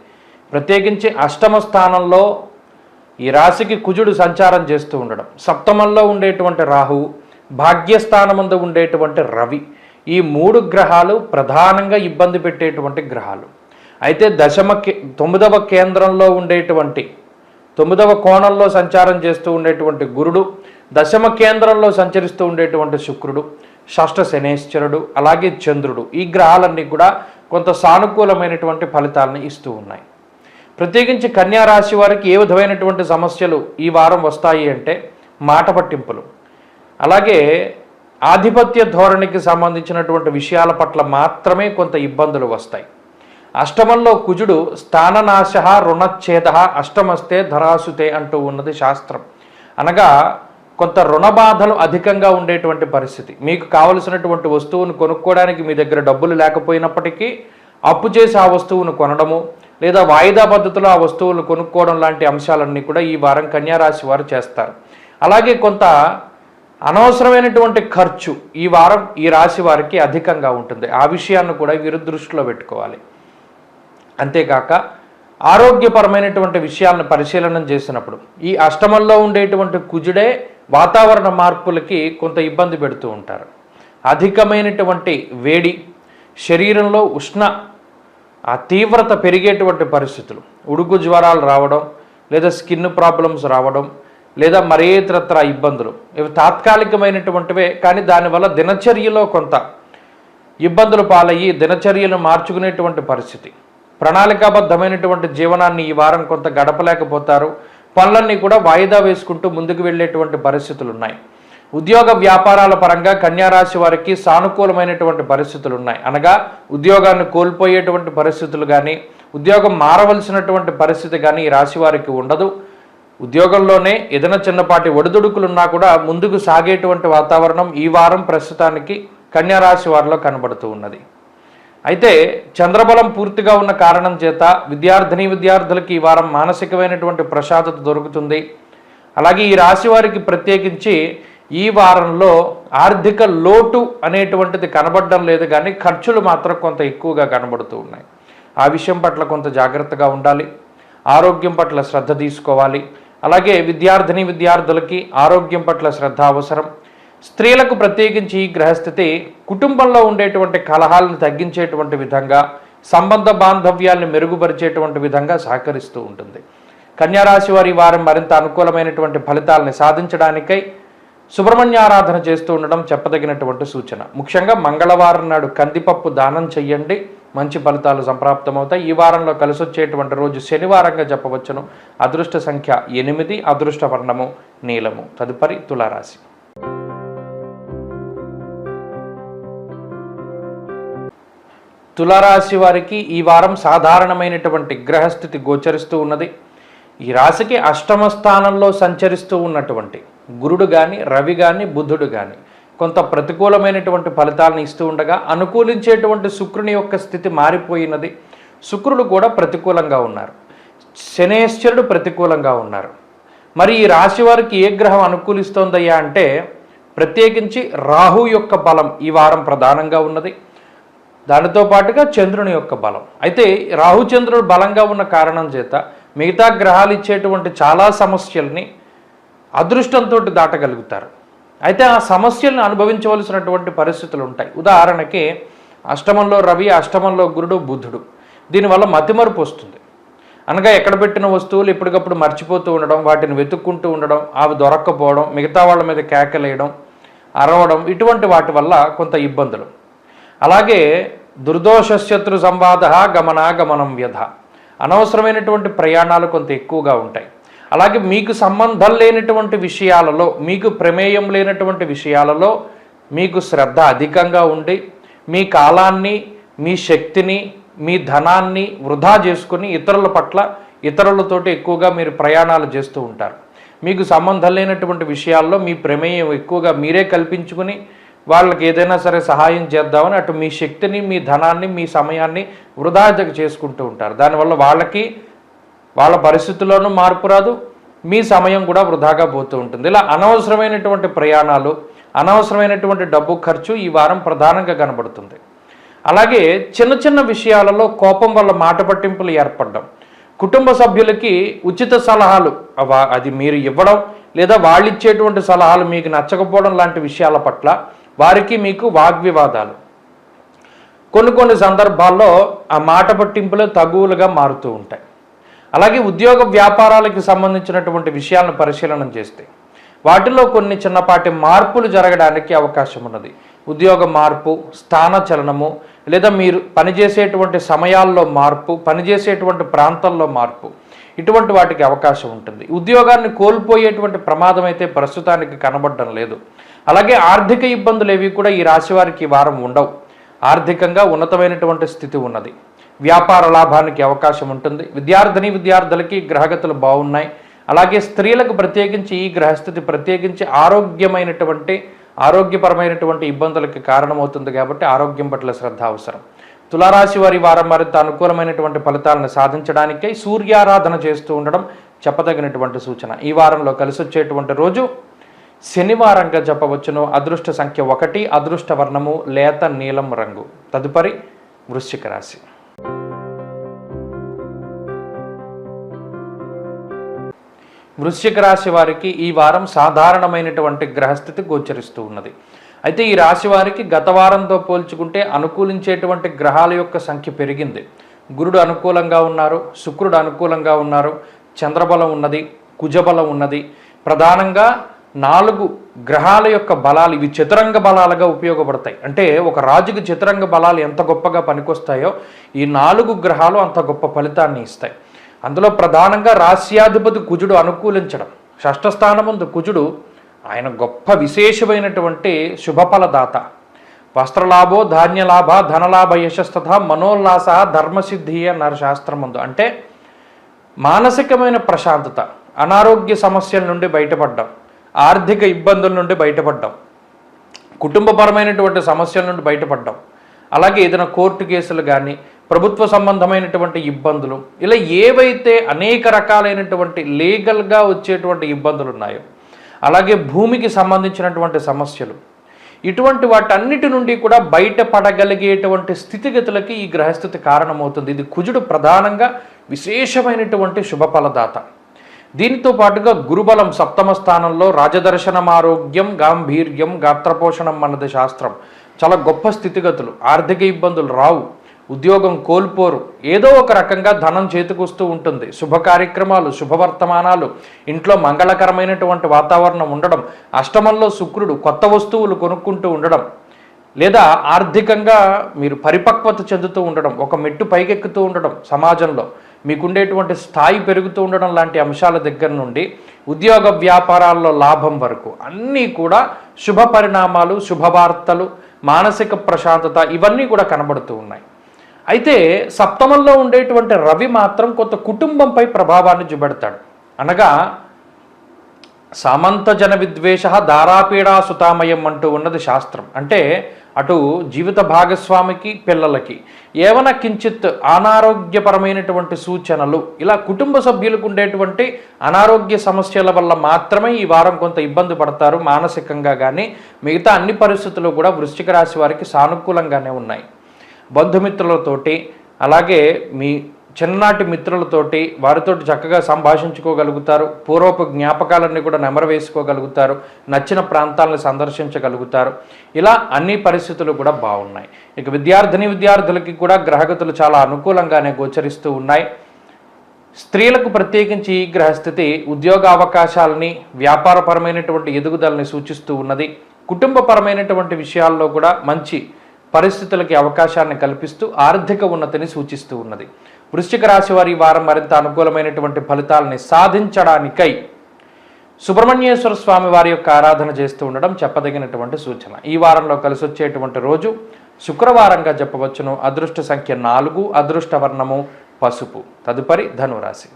ప్రత్యేకించి అష్టమ స్థానంలో ఈ రాశికి కుజుడు సంచారం చేస్తూ ఉండడం, సప్తమంలో ఉండేటువంటి రాహువు, భాగ్యస్థానమందు ఉండేటువంటి రవి, ఈ 3 గ్రహాలు ప్రధానంగా ఇబ్బంది పెట్టేటువంటి గ్రహాలు. అయితే 9వ కేంద్రంలో ఉండేటువంటి 9వ కోణంలో సంచారం చేస్తూ ఉండేటువంటి గురుడు, 10మ కేంద్రంలో సంచరిస్తూ ఉండేటువంటి శుక్రుడు, షష్ఠ శనేశ్వరుడు, అలాగే చంద్రుడు, ఈ గ్రహాలన్నీ కూడా కొంత సానుకూలమైనటువంటి ఫలితాలను ఇస్తూ ఉన్నాయి. ప్రత్యేకించి కన్యారాశి వారికి ఏ విధమైనటువంటి సమస్యలు ఈ వారం వస్తాయి అంటే మాట పట్టింపులు, అలాగే ఆధిపత్య ధోరణికి సంబంధించినటువంటి విషయాల పట్ల మాత్రమే కొంత ఇబ్బందులు వస్తాయి. అష్టమంలో కుజుడు స్థాననాశ రుణచ్ఛేద అష్టమస్తే ధరాసుతే అంటూ ఉన్నది శాస్త్రం. అనగా కొంత రుణ బాధలు అధికంగా ఉండేటువంటి పరిస్థితి. మీకు కావలసినటువంటి వస్తువును కొనుక్కోవడానికి మీ దగ్గర డబ్బులు లేకపోయినప్పటికీ అప్పు చేసి ఆ వస్తువును కొనడము, లేదా వాయిదా పద్ధతిలో ఆ వస్తువులను కొనుక్కోవడం లాంటి అంశాలన్నీ కూడా ఈ వారం కన్యారాశి వారు చేస్తారు. అలాగే కొంత అనవసరమైనటువంటి ఖర్చు ఈ వారం ఈ రాశి వారికి అధికంగా ఉంటుంది. ఆ విషయాన్ని కూడా వీరు దృష్టిలో పెట్టుకోవాలి. అంతేకాక ఆరోగ్యపరమైనటువంటి విషయాలను పరిశీలన చేసినప్పుడు ఈ అష్టమంలో ఉండేటువంటి కుజుడే వాతావరణ మార్పులకి కొంత ఇబ్బంది పెడుతూ ఉంటారు. అధికమైనటువంటి వేడి, శరీరంలో ఉష్ణ ఆ తీవ్రత పెరిగేటువంటి పరిస్థితులు, ఉడుకు జ్వరాలు రావడం, లేదా స్కిన్ ప్రాబ్లమ్స్ రావడం, లేదా మరే ఇతరత్ర ఇబ్బందులు, ఇవి తాత్కాలికమైనటువంటివే. కానీ దానివల్ల దినచర్యలో కొంత ఇబ్బందులు పాలయ్యి దినచర్యను మార్చుకునేటువంటి పరిస్థితి, ప్రణాళికాబద్ధమైనటువంటి జీవనాన్ని ఈ వారం కొంత గడపలేకపోతారు. పనులన్నీ కూడా వాయిదా వేసుకుంటూ ముందుకు వెళ్ళేటువంటి పరిస్థితులు ఉన్నాయి. ఉద్యోగ వ్యాపారాల పరంగా కన్యారాశి వారికి సానుకూలమైనటువంటి పరిస్థితులు ఉన్నాయి. అనగా ఉద్యోగాన్ని కోల్పోయేటువంటి పరిస్థితులు కానీ, ఉద్యోగం మారవలసినటువంటి పరిస్థితి కానీ ఈ రాశి వారికి ఉండదు. ఉద్యోగంలోనే ఏదైనా చిన్నపాటి ఒడిదుడుకులున్నా కూడా ముందుకు సాగేటువంటి వాతావరణం ఈ వారం ప్రస్తుతానికి కన్యారాశి వారిలో కనబడుతూ ఉన్నది. అయితే చంద్రబలం పూర్తిగా ఉన్న కారణం చేత విద్యార్థులకి ఈ వారం మానసికమైనటువంటి ప్రశాంతత దొరుకుతుంది. అలాగే ఈ రాశి వారికి ప్రత్యేకించి ఈ వారంలో ఆర్థిక లోటు అనేటువంటిది కనబడడం లేదు, కానీ ఖర్చులు మాత్రం కొంత ఎక్కువగా కనబడుతూ ఉన్నాయి. ఆ విషయం పట్ల కొంత జాగ్రత్తగా ఉండాలి. ఆరోగ్యం పట్ల శ్రద్ధ తీసుకోవాలి. అలాగే విద్యార్థులకి ఆరోగ్యం పట్ల శ్రద్ధ అవసరం. స్త్రీలకు ప్రత్యేకించి ఈ గ్రహస్థితి కుటుంబంలో ఉండేటువంటి కలహాలను తగ్గించేటువంటి విధంగా, సంబంధ బాంధవ్యాలను మెరుగుపరిచేటువంటి విధంగా సహకరిస్తూ ఉంటుంది. కన్యారాశి వారి వారం మరింత అనుకూలమైనటువంటి ఫలితాలను సాధించడానికై సుబ్రహ్మణ్య ఆరాధన చేస్తూ ఉండడం చెప్పదగినటువంటి సూచన. ముఖ్యంగా మంగళవారం నాడు కందిపప్పు దానం చెయ్యండి, మంచి ఫలితాలు సంప్రాప్తమవుతాయి. ఈ వారంలో కలిసి వచ్చేటువంటి రోజు శనివారంగా చెప్పవచ్చును. అదృష్ట సంఖ్య 8, అదృష్ట వర్ణము నీలము. తదుపరి తులారాశి. తులారాశి వారికి ఈ వారం సాధారణమైనటువంటి గ్రహస్థితి గోచరిస్తూ ఉన్నది. ఈ రాశికి అష్టమ స్థానంలో సంచరిస్తూ ఉన్నటువంటి గురుడు కానీ, రవి కానీ, బుధుడు కానీ కొంత ప్రతికూలమైనటువంటి ఫలితాలను ఇస్తూ ఉండగా, అనుకూలించేటువంటి శుక్రుని యొక్క స్థితి మారిపోయినది. శుక్రుడు కూడా ప్రతికూలంగా ఉన్నారు, శనేశ్వరుడు ప్రతికూలంగా ఉన్నారు. మరి ఈ రాశి వారికి ఏ గ్రహం అనుకూలిస్తోందయ్యా అంటే ప్రత్యేకించి రాహు యొక్క బలం ఈ వారం ప్రధానంగా ఉన్నది. దానితో పాటుగా చంద్రుని యొక్క బలం. అయితే రాహుచంద్రుడు బలంగా ఉన్న కారణం చేత మిగతా గ్రహాలు ఇచ్చేటువంటి చాలా సమస్యల్ని అదృష్టంతో దాటగలుగుతారు. అయితే ఆ సమస్యలను అనుభవించవలసినటువంటి పరిస్థితులు ఉంటాయి. ఉదాహరణకి అష్టమంలో రవి, అష్టమంలో గురుడు, బుధుడు. దీనివల్ల మతిమరుపు వస్తుంది. అనగా ఎక్కడ పెట్టిన వస్తువులు ఎప్పటికప్పుడు మర్చిపోతూ ఉండడం, వాటిని వెతుక్కుంటూ ఉండడం, అవి దొరక్కపోవడం, మిగతా వాళ్ళ మీద కేకలేయడం, అరవడం, ఇటువంటి వాటి వల్ల కొంత ఇబ్బందులు. అలాగే దుర్దోషశత్రు సంవాద గమనాగమనం వ్యధ, అనవసరమైనటువంటి ప్రయాణాలు కొంత ఎక్కువగా ఉంటాయి. అలాగే మీకు సంబంధం లేనటువంటి విషయాలలో, మీకు ప్రమేయం లేనటువంటి విషయాలలో మీకు శ్రద్ధ అధికంగా ఉండి మీ కాలాన్ని, మీ శక్తిని, మీ ధనాన్ని వృధా చేసుకుని ఇతరుల పట్ల, ఇతరులతోటి ఎక్కువగా మీరు ప్రయాణాలు చేస్తూ ఉంటారు. మీకు సంబంధం లేనటువంటి విషయాల్లో మీ ప్రమేయం ఎక్కువగా మీరే కల్పించుకుని వాళ్ళకి ఏదైనా సరే సహాయం చేద్దామని అటు మీ శక్తిని, మీ ధనాన్ని, మీ సమయాన్ని వృధా చేసుకుంటూ ఉంటారు. దానివల్ల వాళ్ళకి వాళ్ళ పరిస్థితుల్లోనూ మార్పు రాదు, మీ సమయం కూడా వృధాగా పోతూ ఉంటుంది. ఇలా అనవసరమైనటువంటి ప్రయాణాలు, అనవసరమైనటువంటి డబ్బు ఖర్చు ఈ వారం ప్రధానంగా కనబడుతుంది. అలాగే చిన్న చిన్న విషయాలలో కోపం వల్ల మాట పట్టింపులు ఏర్పడడం, కుటుంబ సభ్యులకి ఉచిత సలహాలు అది మీరు ఇవ్వడం లేదా వాళ్ళు ఇచ్చేటువంటి సలహాలు మీకు నచ్చకపోవడం లాంటి విషయాల పట్ల వారికి మీకు వాగ్వివాదాలు, కొన్ని సందర్భాల్లో ఆ మాట పట్టింపులు తగువులుగా మారుతూ ఉంటాయి. అలాగే ఉద్యోగ వ్యాపారాలకు సంబంధించినటువంటి విషయాలను పరిశీలన చేస్తే వాటిలో కొన్ని చిన్నపాటి మార్పులు జరగడానికి అవకాశం ఉన్నది. ఉద్యోగ మార్పు, స్థాన చలనము, లేదా మీరు పనిచేసేటువంటి సమయాల్లో మార్పు, పనిచేసేటువంటి ప్రాంతాల్లో మార్పు, ఇటువంటి వాటికి అవకాశం ఉంటుంది. ఉద్యోగాన్ని కోల్పోయేటువంటి ప్రమాదం అయితే ప్రస్తుతానికి కనబడడం లేదు. అలాగే ఆర్థిక ఇబ్బందులు ఏవి కూడా ఈ రాశి వారికి ఈ వారం ఉండవు. ఆర్థికంగా ఉన్నతమైనటువంటి స్థితి ఉన్నది. వ్యాపార లాభానికి అవకాశం ఉంటుంది. విద్యార్థులకి గ్రహగతులు బాగున్నాయి. అలాగే స్త్రీలకు ప్రత్యేకించి ఈ గ్రహస్థితి ప్రత్యేకించి ఆరోగ్యపరమైనటువంటి ఇబ్బందులకి కారణమవుతుంది. కాబట్టి ఆరోగ్యం పట్ల శ్రద్ధ అవసరం. తులారాశి వారి వారం మరింత అనుకూలమైనటువంటి ఫలితాలను సాధించడానికై సూర్యారాధన చేస్తూ ఉండడం చెప్పదగినటువంటి సూచన. ఈ వారంలో కలిసి వచ్చేటువంటి రోజు శనివారంగా చెప్పవచ్చును. అదృష్ట సంఖ్య 1, అదృష్ట వర్ణము లేత నీలం రంగు. తదుపరి వృశ్చిక రాశి. వృశ్చిక రాశి వారికి ఈ వారం సాధారణమైనటువంటి గ్రహస్థితి గోచరిస్తూ ఉన్నది. అయితే ఈ రాశి వారికి గత వారంతో పోల్చుకుంటే అనుకూలించేటువంటి గ్రహాల యొక్క సంఖ్య పెరిగింది. గురుడు అనుకూలంగా ఉన్నారు, శుక్రుడు అనుకూలంగా ఉన్నారు, చంద్రబలం ఉన్నది, కుజబలం ఉన్నది. ప్రధానంగా 4 గ్రహాల యొక్క బలాలు ఇవి చతురంగ బలాలుగా ఉపయోగపడతాయి. అంటే ఒక రాజుకి చతురంగ బలాలు ఎంత గొప్పగా పనికొస్తాయో ఈ 4 గ్రహాలు అంత గొప్ప ఫలితాన్ని ఇస్తాయి. అందులో ప్రధానంగా రాశ్యాధిపతి కుజుడు అనుకూలించడం, షష్ఠ స్థానముందు కుజుడు ఆయన గొప్ప విశేషమైనటువంటి శుభఫలదాత. వస్త్రలాభో, ధాన్యలాభ, ధనలాభ, యశస్తథ, మనోల్లాస, ధర్మసిద్ధి అన్నారు శాస్త్రముందు. అంటే మానసికమైన ప్రశాంతత, అనారోగ్య సమస్యల నుండి బయటపడ్డం, ఆర్థిక ఇబ్బందుల నుండి బయటపడ్డం, కుటుంబపరమైనటువంటి సమస్యల నుండి బయటపడ్డం, అలాగే ఏదైనా కోర్టు కేసులు కానీ ప్రభుత్వ సంబంధమైనటువంటి ఇబ్బందులు, ఇలా ఏవైతే అనేక రకాలైనటువంటి లీగల్గా వచ్చేటువంటి ఇబ్బందులు ఉన్నాయో, అలాగే భూమికి సంబంధించినటువంటి సమస్యలు, ఇటువంటి వాటన్నిటి నుండి కూడా బయటపడగలిగేటువంటి స్థితిగతులకి ఈ గ్రహస్థితి కారణమవుతుంది. ఇది కుజుడు ప్రధానంగా విశేషమైనటువంటి శుభఫలదాత. దీనితో పాటుగా గురుబలం సప్తమ స్థానంలో రాజదర్శనం, ఆరోగ్యం, గాంభీర్యం, గాత్రపోషణం అన్నది శాస్త్రం. చాలా గొప్ప స్థితిగతులు, ఆర్థిక ఇబ్బందులు రావు, ఉద్యోగం కోల్పోరు. ఏదో ఒక రకంగా ధనం చేతికొస్తూ ఉంటుంది. శుభ కార్యక్రమాలు, శుభవర్తమానాలు, ఇంట్లో మంగళకరమైనటువంటి వాతావరణం ఉండడం, అష్టమంలో శుక్రుడు, కొత్త వస్తువులు కొనుక్కుంటూ ఉండడం, లేదా ఆర్థికంగా మీరు పరిపక్వత చెందుతూ ఉండడం, ఒక మెట్టు పైకెక్కుతూ ఉండడం, సమాజంలో మీకుండేటువంటి స్థాయి పెరుగుతూ ఉండడం లాంటి అంశాల దగ్గర నుండి ఉద్యోగ వ్యాపారాల్లో లాభం వరకు అన్నీ కూడా శుభ పరిణామాలు, శుభవార్తలు, మానసిక ప్రశాంతత ఇవన్నీ కూడా కనబడుతూ ఉన్నాయి. అయితే సప్తమంలో ఉండేటువంటి రవి మాత్రం కొంత కుటుంబంపై ప్రభావాన్ని చూపెడతాడు. అనగా సామంత జన విద్వేష దారాపీడా సుతామయం అంటూ ఉన్నది శాస్త్రం. అంటే అటు జీవిత భాగస్వామికి, పిల్లలకి ఏమైనా కించిత్ అనారోగ్యపరమైనటువంటి సూచనలు, ఇలా కుటుంబ సభ్యులకు ఉండేటువంటి అనారోగ్య సమస్యల వల్ల మాత్రమే ఈ వారం కొంత ఇబ్బంది పడతారు మానసికంగా. కానీ మిగతా అన్ని పరిస్థితులు కూడా వృశ్చిక రాశి వారికి సానుకూలంగానే ఉన్నాయి. బంధుమిత్రులతోటి, అలాగే మీ చిన్ననాటి మిత్రులతోటి, వారితోటి చక్కగా సంభాషించుకోగలుగుతారు. పూర్వపు జ్ఞాపకాలన్నీ కూడా నెమరు వేసుకోగలుగుతారు. నచ్చిన ప్రాంతాలను సందర్శించగలుగుతారు. ఇలా అన్ని పరిస్థితులు కూడా బాగున్నాయి. ఇక విద్యార్థులకి కూడా గ్రహగతులు చాలా అనుకూలంగానే గోచరిస్తూ ఉన్నాయి. స్త్రీలకు ప్రత్యేకించి ఈ గ్రహస్థితి ఉద్యోగ అవకాశాలని, వ్యాపారపరమైనటువంటి ఎదుగుదలని సూచిస్తూ ఉన్నది. కుటుంబపరమైనటువంటి విషయాల్లో కూడా మంచి పరిస్థితులకి అవకాశాన్ని కల్పిస్తూ ఆర్థిక ఉన్నతిని సూచిస్తూ ఉన్నది. వృశ్చిక రాశి వారి వారం మరింత అనుకూలమైనటువంటి ఫలితాలని సాధించడానికై సుబ్రహ్మణ్యేశ్వర స్వామి వారి యొక్క ఆరాధన చేస్తూ ఉండడం చెప్పదగినటువంటి సూచన. ఈ వారంలో కలిసి వచ్చేటువంటి రోజు శుక్రవారంగా చెప్పవచ్చును. అదృష్ట సంఖ్య 4, అదృష్ట వర్ణము పసుపు. తదుపరి ధనురాశి.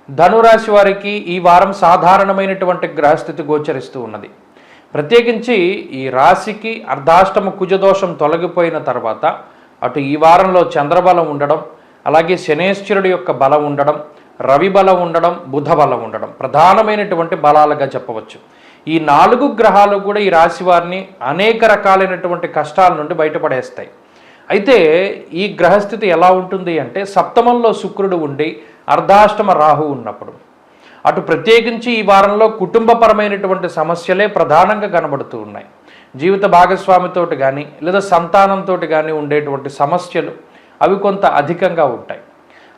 ధనురాశి వారికి ఈ వారం సాధారణమైనటువంటి గ్రహస్థితి గోచరిస్తూ ఉన్నది. ప్రత్యేకించి ఈ రాశికి అర్ధాష్టమ కుజదోషం తొలగిపోయిన తర్వాత అటు ఈ వారంలో చంద్రబలం ఉండడం, అలాగే శనేశ్వరుడి యొక్క బలం ఉండడం, రవి బలం ఉండడం, బుధ బలం ఉండడం ప్రధానమైనటువంటి బలాలుగా చెప్పవచ్చు. ఈ 4 గ్రహాలు కూడా ఈ రాశి వారిని అనేక రకాలైనటువంటి కష్టాల నుండి బయటపడేస్తాయి. అయితే ఈ గ్రహస్థితి ఎలా ఉంటుంది అంటే సప్తమంలో శుక్రుడు ఉండి అర్ధాష్టమ రాహు ఉన్నప్పుడు, అటు ప్రత్యేకించి ఈ వారంలో కుటుంబపరమైనటువంటి సమస్యలే ప్రధానంగా కనబడుతూ ఉన్నాయి. జీవిత భాగస్వామితోటి కానీ లేదా సంతానంతో కానీ ఉండేటువంటి సమస్యలు అవి కొంత అధికంగా ఉంటాయి.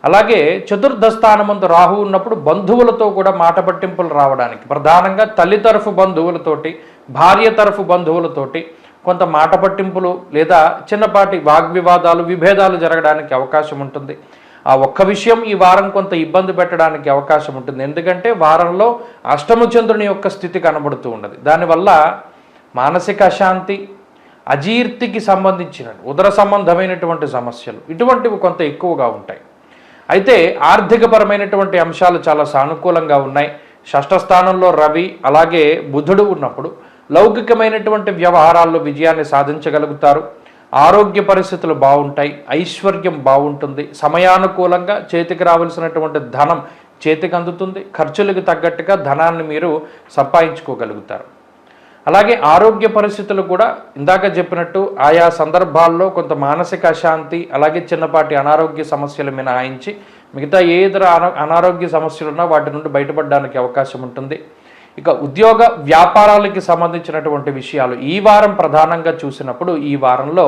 అలాగే చతుర్థ స్థానమందు రాహు ఉన్నప్పుడు బంధువులతో కూడా మాట పట్టింపులు రావడానికి, ప్రధానంగా తల్లి తరఫు బంధువులతోటి, భార్య తరఫు బంధువులతోటి కొంత మాట పట్టింపులు లేదా చిన్నపాటి వాగ్వివాదాలు, విభేదాలు జరగడానికి అవకాశం ఉంటుంది. ఆ ఒక్క విషయం ఈ వారం కొంత ఇబ్బంది పెట్టడానికి అవకాశం ఉంటుంది. ఎందుకంటే వారంలో అష్టమ చంద్రుని యొక్క స్థితి కనబడుతూ ఉన్నది. దానివల్ల మానసిక అశాంతి, అజీర్తికి సంబంధించిన ఉదర సంబంధమైనటువంటి సమస్యలు ఇటువంటివి కొంత ఎక్కువగా ఉంటాయి. అయితే ఆర్థికపరమైనటువంటి అంశాలు చాలా సానుకూలంగా ఉన్నాయి. షష్ఠ స్థానంలో రవి అలాగే బుధుడు ఉన్నప్పుడు లౌకికమైనటువంటి వ్యవహారాల్లో విజయాన్ని సాధించగలుగుతారు. ఆరోగ్య పరిస్థితులు బాగుంటాయి, ఐశ్వర్యం బాగుంటుంది, సమయానుకూలంగా చేతికి రావాల్సినటువంటి ధనం చేతికి అందుతుంది, ఖర్చులకు తగ్గట్టుగా ధనాన్ని మీరు సంపాదించుకోగలుగుతారు. అలాగే ఆరోగ్య పరిస్థితులు కూడా ఇందాక చెప్పినట్టు ఆయా సందర్భాల్లో కొంత మానసిక అశాంతి, అలాగే చిన్నపాటి అనారోగ్య సమస్యలు మినహాయించి మిగతా ఏ ఇతర అనారోగ్య సమస్యలు ఉన్నా వాటి నుండి బయటపడడానికి అవకాశం ఉంటుంది. ఇక ఉద్యోగ వ్యాపారాలకి సంబంధించినటువంటి విషయాలు ఈ వారం ప్రధానంగా చూసినప్పుడు ఈ వారంలో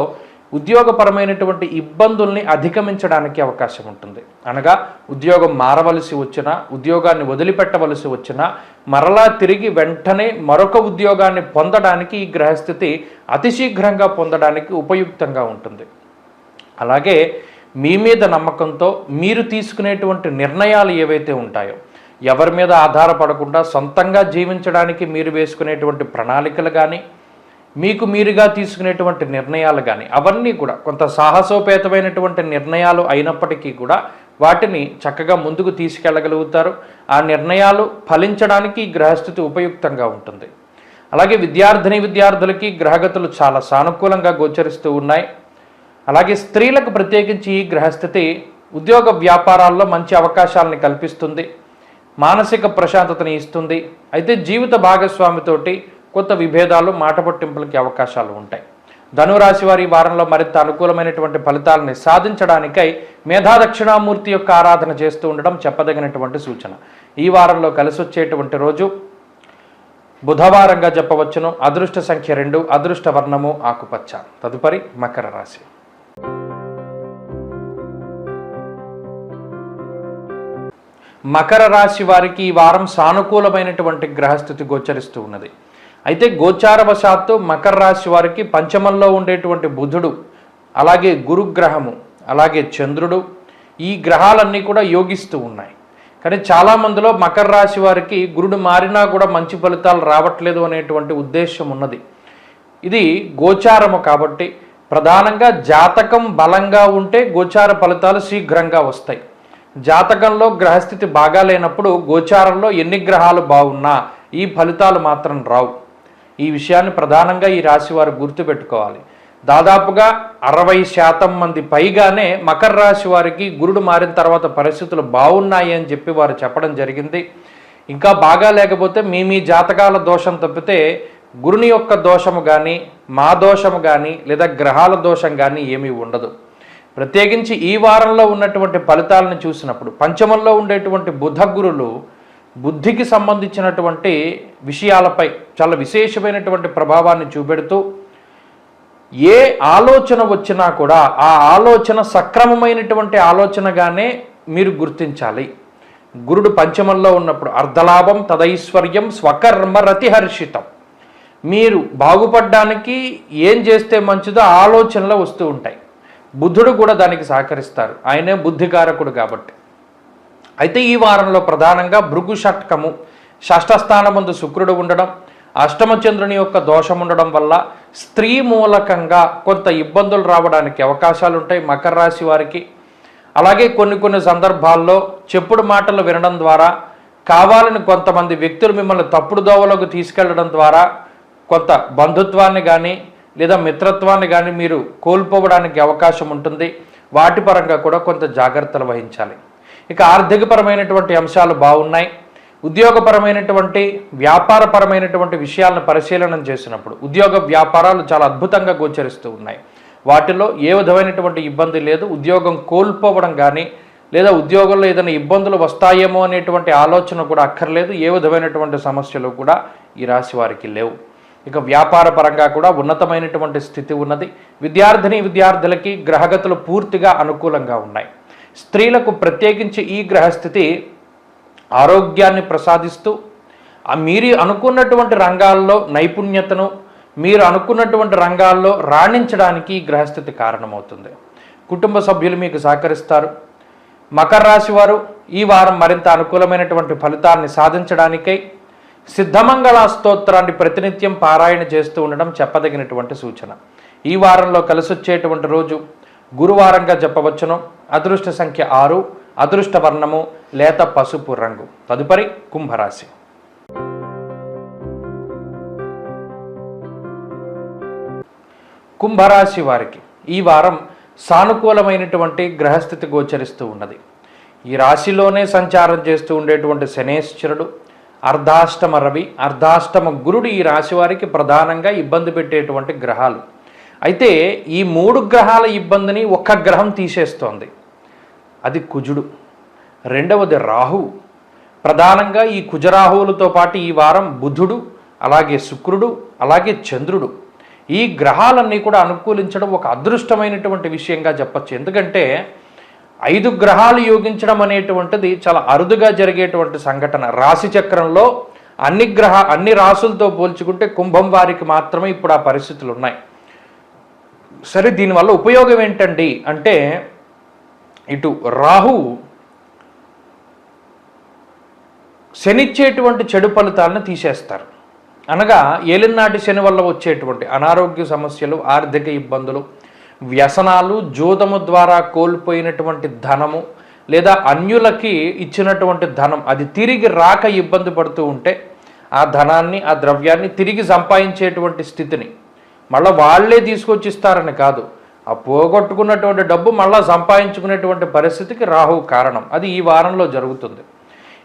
ఉద్యోగపరమైనటువంటి ఇబ్బందుల్ని అధిగమించడానికి అవకాశం ఉంటుంది. అనగా ఉద్యోగం మారవలసి వచ్చినా, ఉద్యోగాన్ని వదిలిపెట్టవలసి వచ్చినా మరలా తిరిగి వెంటనే మరొక ఉద్యోగాన్ని పొందడానికి ఈ గ్రహస్థితి అతి శీఘ్రంగా పొందడానికి ఉపయుక్తంగా ఉంటుంది. అలాగే మీ మీద నమ్మకంతో మీరు తీసుకునేటువంటి నిర్ణయాలు ఏవైతే ఉంటాయో, ఎవరి మీద ఆధారపడకుండా సొంతంగా జీవించడానికి మీరు వేసుకునేటువంటి ప్రణాళికలు కానీ, మీకు మీరుగా తీసుకునేటువంటి నిర్ణయాలు కానీ అవన్నీ కూడా కొంత సాహసోపేతమైనటువంటి నిర్ణయాలు అయినప్పటికీ కూడా వాటిని చక్కగా ముందుకు తీసుకెళ్ళగలుగుతారు. ఆ నిర్ణయాలు ఫలించడానికి గ్రహస్థితి ఉపయుక్తంగా ఉంటుంది. అలాగే విద్యార్థులకి గ్రహగతులు చాలా సానుకూలంగా గోచరిస్తూ ఉన్నాయి. అలాగే స్త్రీలకు ప్రత్యేకించి ఈ గ్రహస్థితి ఉద్యోగ వ్యాపారాల్లో మంచి అవకాశాలని కల్పిస్తుంది, మానసిక ప్రశాంతతని ఇస్తుంది. అయితే జీవిత భాగస్వామితోటి కొత్త విభేదాలు, మాట పట్టింపులకి అవకాశాలు ఉంటాయి. ధనురాశి వారి వారంలో మరింత అనుకూలమైనటువంటి ఫలితాలని సాధించడానికై మేధా దక్షిణామూర్తి యొక్క ఆరాధన చేస్తూ ఉండడం చెప్పదగినటువంటి సూచన. ఈ వారంలో కలిసి వచ్చేటువంటి రోజు బుధవారంగా చెప్పవచ్చును. అదృష్ట సంఖ్య 2, అదృష్ట వర్ణము ఆకుపచ్చ. తదుపరి మకర రాశి. మకర రాశి వారికి ఈ వారం సానుకూలమైనటువంటి గ్రహస్థితి గోచరిస్తూ ఉన్నది. అయితే గోచారవశాత్తు మకర రాశి వారికి పంచమంలో ఉండేటువంటి బుధుడు, అలాగే గురుగ్రహము, అలాగే చంద్రుడు, ఈ గ్రహాలన్నీ కూడా యోగిస్తూ ఉన్నాయి. కానీ చాలామందిలో మకర రాశి వారికి గురుడు మారినా కూడా మంచి ఫలితాలు రావట్లేదు అనేటువంటి ఉద్దేశం ఉన్నది. ఇది గోచారము కాబట్టి ప్రధానంగా జాతకం బలంగా ఉంటే గోచార ఫలితాలు శీఘ్రంగా వస్తాయి. జాతకంలో గ్రహస్థితి బాగా లేనప్పుడు గోచారంలో ఎన్ని గ్రహాలు బాగున్నా ఈ ఫలితాలు మాత్రం రావు. ఈ విషయాన్ని ప్రధానంగా ఈ రాశి వారు గుర్తుపెట్టుకోవాలి. దాదాపుగా 60% మంది పైగానే మకర రాశి వారికి గురుడు మారిన తర్వాత పరిస్థితులు బాగున్నాయి అని చెప్పి వారు చెప్పడం జరిగింది. ఇంకా బాగా లేకపోతే మీ జాతకాల దోషం తప్పితే గురుని యొక్క దోషము కానీ, మా దోషము కానీ, లేదా గ్రహాల దోషం కానీ ఏమీ ఉండదు. ప్రత్యేకించి ఈ వారంలో ఉన్నటువంటి ఫలితాలను చూసినప్పుడు పంచమంలో ఉండేటువంటి బుధ గురులు బుద్ధికి సంబంధించినటువంటి విషయాలపై చాలా విశేషమైనటువంటి ప్రభావాన్ని చూపెడుతూ ఏ ఆలోచన వచ్చినా కూడా ఆ ఆలోచన సక్రమమైనటువంటి ఆలోచనగానే మీరు గుర్తించాలి. గురుడు పంచమంలో ఉన్నప్పుడు అర్ధలాభం తదైశ్వర్యం స్వకర్మ రతిహర్షితం. మీరు బాగుపడడానికి ఏం చేస్తే మంచిదో ఆలోచనలు వస్తూ ఉంటాయి. బుధుడు కూడా దానికి సహకరిస్తారు, ఆయనే బుద్ధికారకుడు కాబట్టి. అయితే ఈ వారంలో ప్రధానంగా భృగు షట్కము, షష్ఠ స్థానమందు శుక్రుడు ఉండడం, అష్టమ చంద్రుని యొక్క దోషం ఉండడం వల్ల స్త్రీ మూలకంగా కొంత ఇబ్బందులు రావడానికి అవకాశాలు ఉంటాయి మకర రాశి వారికి. అలాగే కొన్ని సందర్భాల్లో చెప్పుడు మాటలు వినడం ద్వారా, కావాలని కొంతమంది వ్యక్తులు మిమ్మల్ని తప్పుడు దోవలోకి తీసుకెళ్లడం ద్వారా కొంత బంధుత్వాన్ని కానీ లేదా మిత్రత్వాన్ని కానీ మీరు కోల్పోవడానికి అవకాశం ఉంటుంది. వాటి పరంగా కూడా కొంత జాగ్రత్తలు వహించాలి. ఇక ఆర్థికపరమైనటువంటి అంశాలు బాగున్నాయి. ఉద్యోగపరమైనటువంటి వ్యాపారపరమైనటువంటి విషయాలను పరిశీలన చేసినప్పుడు ఉద్యోగ వ్యాపారాలు చాలా అద్భుతంగా గోచరిస్తూ ఉన్నాయి. వాటిలో ఏ విధమైనటువంటి ఇబ్బంది లేదు. ఉద్యోగం కోల్పోవడం కానీ లేదా ఉద్యోగంలో ఏదైనా ఇబ్బందులు వస్తాయేమో అనేటువంటి ఆలోచన కూడా అక్కర్లేదు. ఏ విధమైనటువంటి సమస్యలు కూడా ఈ రాశి వారికి లేవు. ఇక వ్యాపార పరంగా కూడా ఉన్నతమైనటువంటి స్థితి ఉన్నది. విద్యార్థులకి గ్రహగతులు పూర్తిగా అనుకూలంగా ఉన్నాయి. స్త్రీలకు ప్రత్యేకించి ఈ గ్రహస్థితి ఆరోగ్యాన్ని ప్రసాదిస్తూ మీరు అనుకున్నటువంటి రంగాల్లో నైపుణ్యతను, మీరు అనుకున్నటువంటి రంగాల్లో రాణించడానికి ఈ గ్రహస్థితి కారణమవుతుంది. కుటుంబ సభ్యులు మీకు సహకరిస్తారు. మకర రాశి వారు ఈ వారం మరింత అనుకూలమైనటువంటి ఫలితాన్ని సాధించడానికై సిద్ధమంగళ స్తోత్రాన్ని ప్రతినిత్యం పారాయణ చేస్తూ ఉండడం చెప్పదగినటువంటి సూచన. ఈ వారంలో కలిసొచ్చేటువంటి రోజు గురువారంగా చెప్పవచ్చును. అదృష్ట సంఖ్య 6, అదృష్ట వర్ణము లేత పసుపు రంగు. తదుపరి కుంభరాశి. కుంభరాశి వారికి ఈ వారం సానుకూలమైనటువంటి గ్రహస్థితి గోచరిస్తూ ఉన్నది. ఈ రాశిలోనే సంచారం చేస్తూ ఉండేటువంటి శనేశ్వరుడు, అర్ధాష్టమ రవి, అర్ధాష్టమ గురుడు ఈ రాశి వారికి ప్రధానంగా ఇబ్బంది పెట్టేటువంటి గ్రహాలు. అయితే ఈ 3 గ్రహాల ఇబ్బందిని ఒక్క గ్రహం తీసేస్తోంది. అది కుజుడు. రెండవది రాహువు. ప్రధానంగా ఈ కుజరాహువులతో పాటు ఈ వారం బుధుడు, అలాగే శుక్రుడు, అలాగే చంద్రుడు, ఈ గ్రహాలన్నీ కూడా అనుకూలించడం ఒక అదృష్టమైనటువంటి విషయంగా చెప్పచ్చు. ఎందుకంటే 5 గ్రహాలు యోగించడం అనేటువంటిది చాలా అరుదుగా జరిగేటువంటి సంఘటన. రాశి చక్రంలో అన్ని రాశులతో పోల్చుకుంటే కుంభం వారికి మాత్రమే ఇప్పుడు ఆ పరిస్థితులు ఉన్నాయి. సరే, దీనివల్ల ఉపయోగం ఏంటండి అంటే, ఇటు రాహు శనిచ్చేటువంటి చెడు ఫలితాలను తీసేస్తారు. అనగా ఏలినాటి శని వల్ల వచ్చేటువంటి అనారోగ్య సమస్యలు, ఆర్థిక ఇబ్బందులు, వ్యసనాలు, జూదము ద్వారా కోల్పోయినటువంటి ధనము లేదా అన్యులకి ఇచ్చినటువంటి ధనం అది తిరిగి రాక ఇబ్బంది పడుతూ ఉంటే ఆ ధనాన్ని, ఆ ద్రవ్యాన్ని తిరిగి సంపాదించేటువంటి స్థితిని మళ్ళీ వాళ్ళే తీసుకొచ్చిస్తారని కాదు, ఆ పోగొట్టుకున్నటువంటి డబ్బు మళ్ళీ సంపాదించుకునేటువంటి పరిస్థితికి రాహువు కారణం. అది ఈ వారంలో జరుగుతుంది.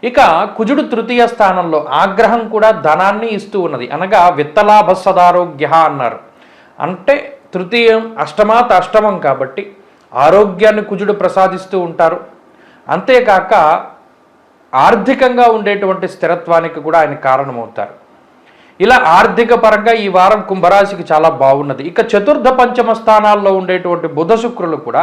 ఇక కుజుడు తృతీయ స్థానంలో, ఆగ్రహం కూడా ధనాన్ని ఇస్తూ ఉన్నది. అనగా విత్తలాభ సదారోగ్య అన్నారు. అంటే తృతీయం అష్టమాత్ అష్టమం కాబట్టి ఆరోగ్యాన్ని కుజుడు ప్రసాదిస్తూ ఉంటారు. అంతేకాక ఆర్థికంగా ఉండేటువంటి స్థిరత్వానికి కూడా ఆయన కారణమవుతారు. ఇలా ఆర్థిక పరంగా ఈ వారం కుంభరాశికి చాలా బాగున్నది. ఇక చతుర్థ పంచమ స్థానాల్లో ఉండేటువంటి బుధ శుక్రులు కూడా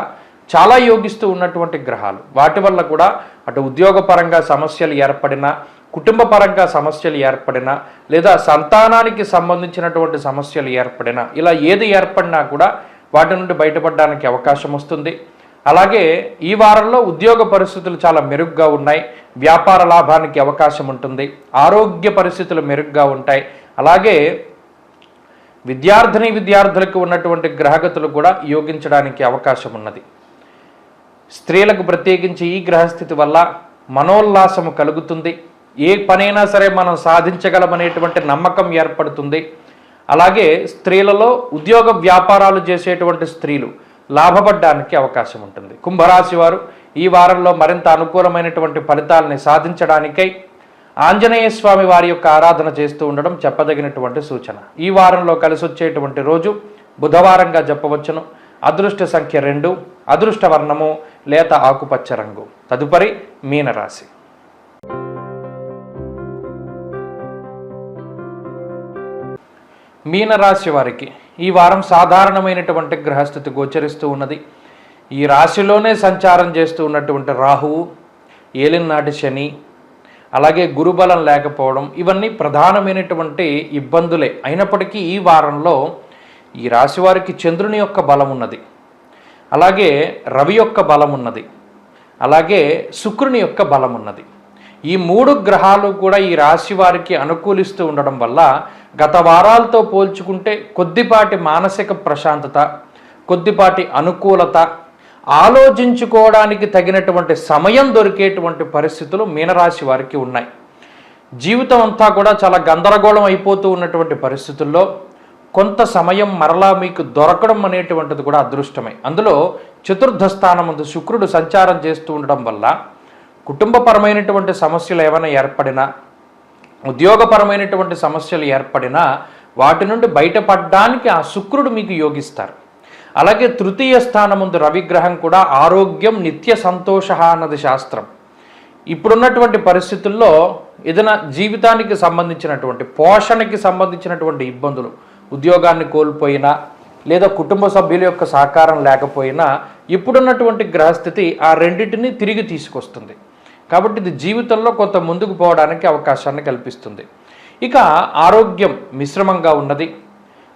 చాలా యోగిస్తూ ఉన్నటువంటి గ్రహాలు. వాటి వల్ల కూడా అటు ఉద్యోగపరంగా సమస్యలు ఏర్పడినా, కుటుంబ పరంగా సమస్యలు ఏర్పడినా, లేదా సంతానానికి సంబంధించినటువంటి సమస్యలు ఏర్పడినా, ఇలా ఏది ఏర్పడినా కూడా వాటి నుండి బయటపడడానికి అవకాశం వస్తుంది. అలాగే ఈ వారంలో ఉద్యోగ పరిస్థితులు చాలా మెరుగ్గా ఉన్నాయి. వ్యాపార లాభానికి అవకాశం ఉంటుంది. ఆరోగ్య పరిస్థితులు మెరుగ్గా ఉంటాయి. అలాగే విద్యార్థులకు ఉన్నటువంటి గ్రహగతులు కూడా యోగించడానికి అవకాశం ఉన్నది. స్త్రీలకు ప్రత్యేకించి ఈ గ్రహస్థితి వల్ల మనోల్లాసము కలుగుతుంది. ఏ పనైనా సరే మనం సాధించగలమనేటువంటి నమ్మకం ఏర్పడుతుంది. అలాగే స్త్రీలలో ఉద్యోగ వ్యాపారాలు చేసేటువంటి స్త్రీలు లాభపడడానికి అవకాశం ఉంటుంది. కుంభరాశి వారు ఈ వారంలో మరింత అనుకూలమైనటువంటి ఫలితాలని సాధించడానికై ఆంజనేయ స్వామి వారి యొక్క ఆరాధన చేస్తూ ఉండడం చెప్పదగినటువంటి సూచన. ఈ వారంలో కలిసి వచ్చేటువంటి రోజు బుధవారంగా చెప్పవచ్చును. అదృష్ట సంఖ్య 2, అదృష్ట వర్ణము లేత ఆకుపచ్చ రంగు. తదుపరి మీనరాశి. మీనరాశి వారికి ఈ వారం సాధారణమైనటువంటి గ్రహస్థితి గోచరిస్తూ ఉన్నది. ఈ రాశిలోనే సంచారం చేస్తూ ఉన్నటువంటి రాహువు, ఏలినాటి శని, అలాగే గురుబలం లేకపోవడం, ఇవన్నీ ప్రధానమైనటువంటి ఇబ్బందులే. అయినప్పటికీ ఈ వారంలో ఈ రాశి వారికి చంద్రుని యొక్క బలం ఉన్నది, అలాగే రవి యొక్క బలం ఉన్నది, అలాగే శుక్రుని యొక్క బలం ఉన్నది. ఈ 3 గ్రహాలు కూడా ఈ రాశి వారికి అనుకూలిస్తూ ఉండడం వల్ల గత వారాలతో పోల్చుకుంటే కొద్దిపాటి మానసిక ప్రశాంతత, కొద్దిపాటి అనుకూలత, ఆలోచించుకోవడానికి తగినటువంటి సమయం దొరికేటువంటి పరిస్థితులు మీనరాశి వారికి ఉన్నాయి. జీవితం అంతా కూడా చాలా గందరగోళం అయిపోతూ ఉన్నటువంటి పరిస్థితుల్లో కొంత సమయం మరలా మీకు దొరకడం అనేటువంటిది కూడా అదృష్టమే. అందులో చతుర్థ స్థానమందు శుక్రుడు సంచారం చేస్తూ ఉండడం వల్ల కుటుంబపరమైనటువంటి సమస్యలు ఏమైనా ఏర్పడినా, ఉద్యోగపరమైనటువంటి సమస్యలు ఏర్పడినా వాటి నుండి బయటపడడానికి ఆ శుక్రుడు మీకు యోగిస్తారు. అలాగే తృతీయ స్థానముందు రవిగ్రహం కూడా ఆరోగ్యం నిత్య సంతోష అన్నది శాస్త్రం. ఇప్పుడున్నటువంటి పరిస్థితుల్లో ఏదైనా జీవితానికి సంబంధించినటువంటి పోషణకి సంబంధించినటువంటి ఇబ్బందులు, ఉద్యోగాన్ని కోల్పోయినా లేదా కుటుంబ సభ్యుల యొక్క సహకారం లేకపోయినా ఇప్పుడున్నటువంటి గ్రహస్థితి ఆ రెండింటిని తిరిగి తీసుకొస్తుంది. కాబట్టి ఇది జీవితంలో కొంత ముందుకు పోవడానికి అవకాశాన్ని కల్పిస్తుంది. ఇక ఆరోగ్యం మిశ్రమంగా ఉన్నది,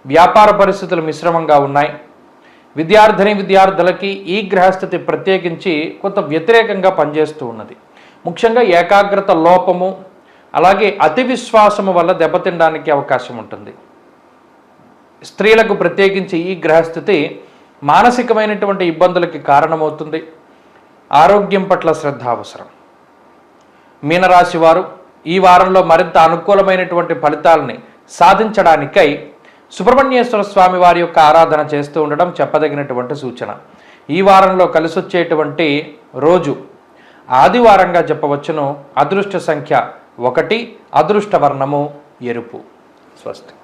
వ్యాపార పరిస్థితులు మిశ్రమంగా ఉన్నాయి. విద్యార్థులకి ఈ గ్రహస్థితి ప్రత్యేకించి కొంత వ్యతిరేకంగా పనిచేస్తూ ఉన్నది. ముఖ్యంగా ఏకాగ్రత లోపము, అలాగే అతి విశ్వాసము వల్ల దెబ్బతినడానికి అవకాశం ఉంటుంది. స్త్రీలకు ప్రత్యేకించి ఈ గ్రహస్థితి మానసికమైనటువంటి ఇబ్బందులకి కారణమవుతుంది. ఆరోగ్యం పట్ల శ్రద్ధ అవసరం. మీనరాశి వారు ఈ వారంలో మరింత అనుకూలమైనటువంటి ఫలితాలని సాధించడానికై సుబ్రహ్మణ్యేశ్వర స్వామి వారి యొక్క ఆరాధన చేస్తూ ఉండడం చెప్పదగినటువంటి సూచన. ఈ వారంలో కలిసొచ్చేటువంటి రోజు ఆదివారంగా చెప్పవచ్చును. అదృష్ట సంఖ్య 1, అదృష్ట వర్ణము ఎరుపు. స్వస్తి.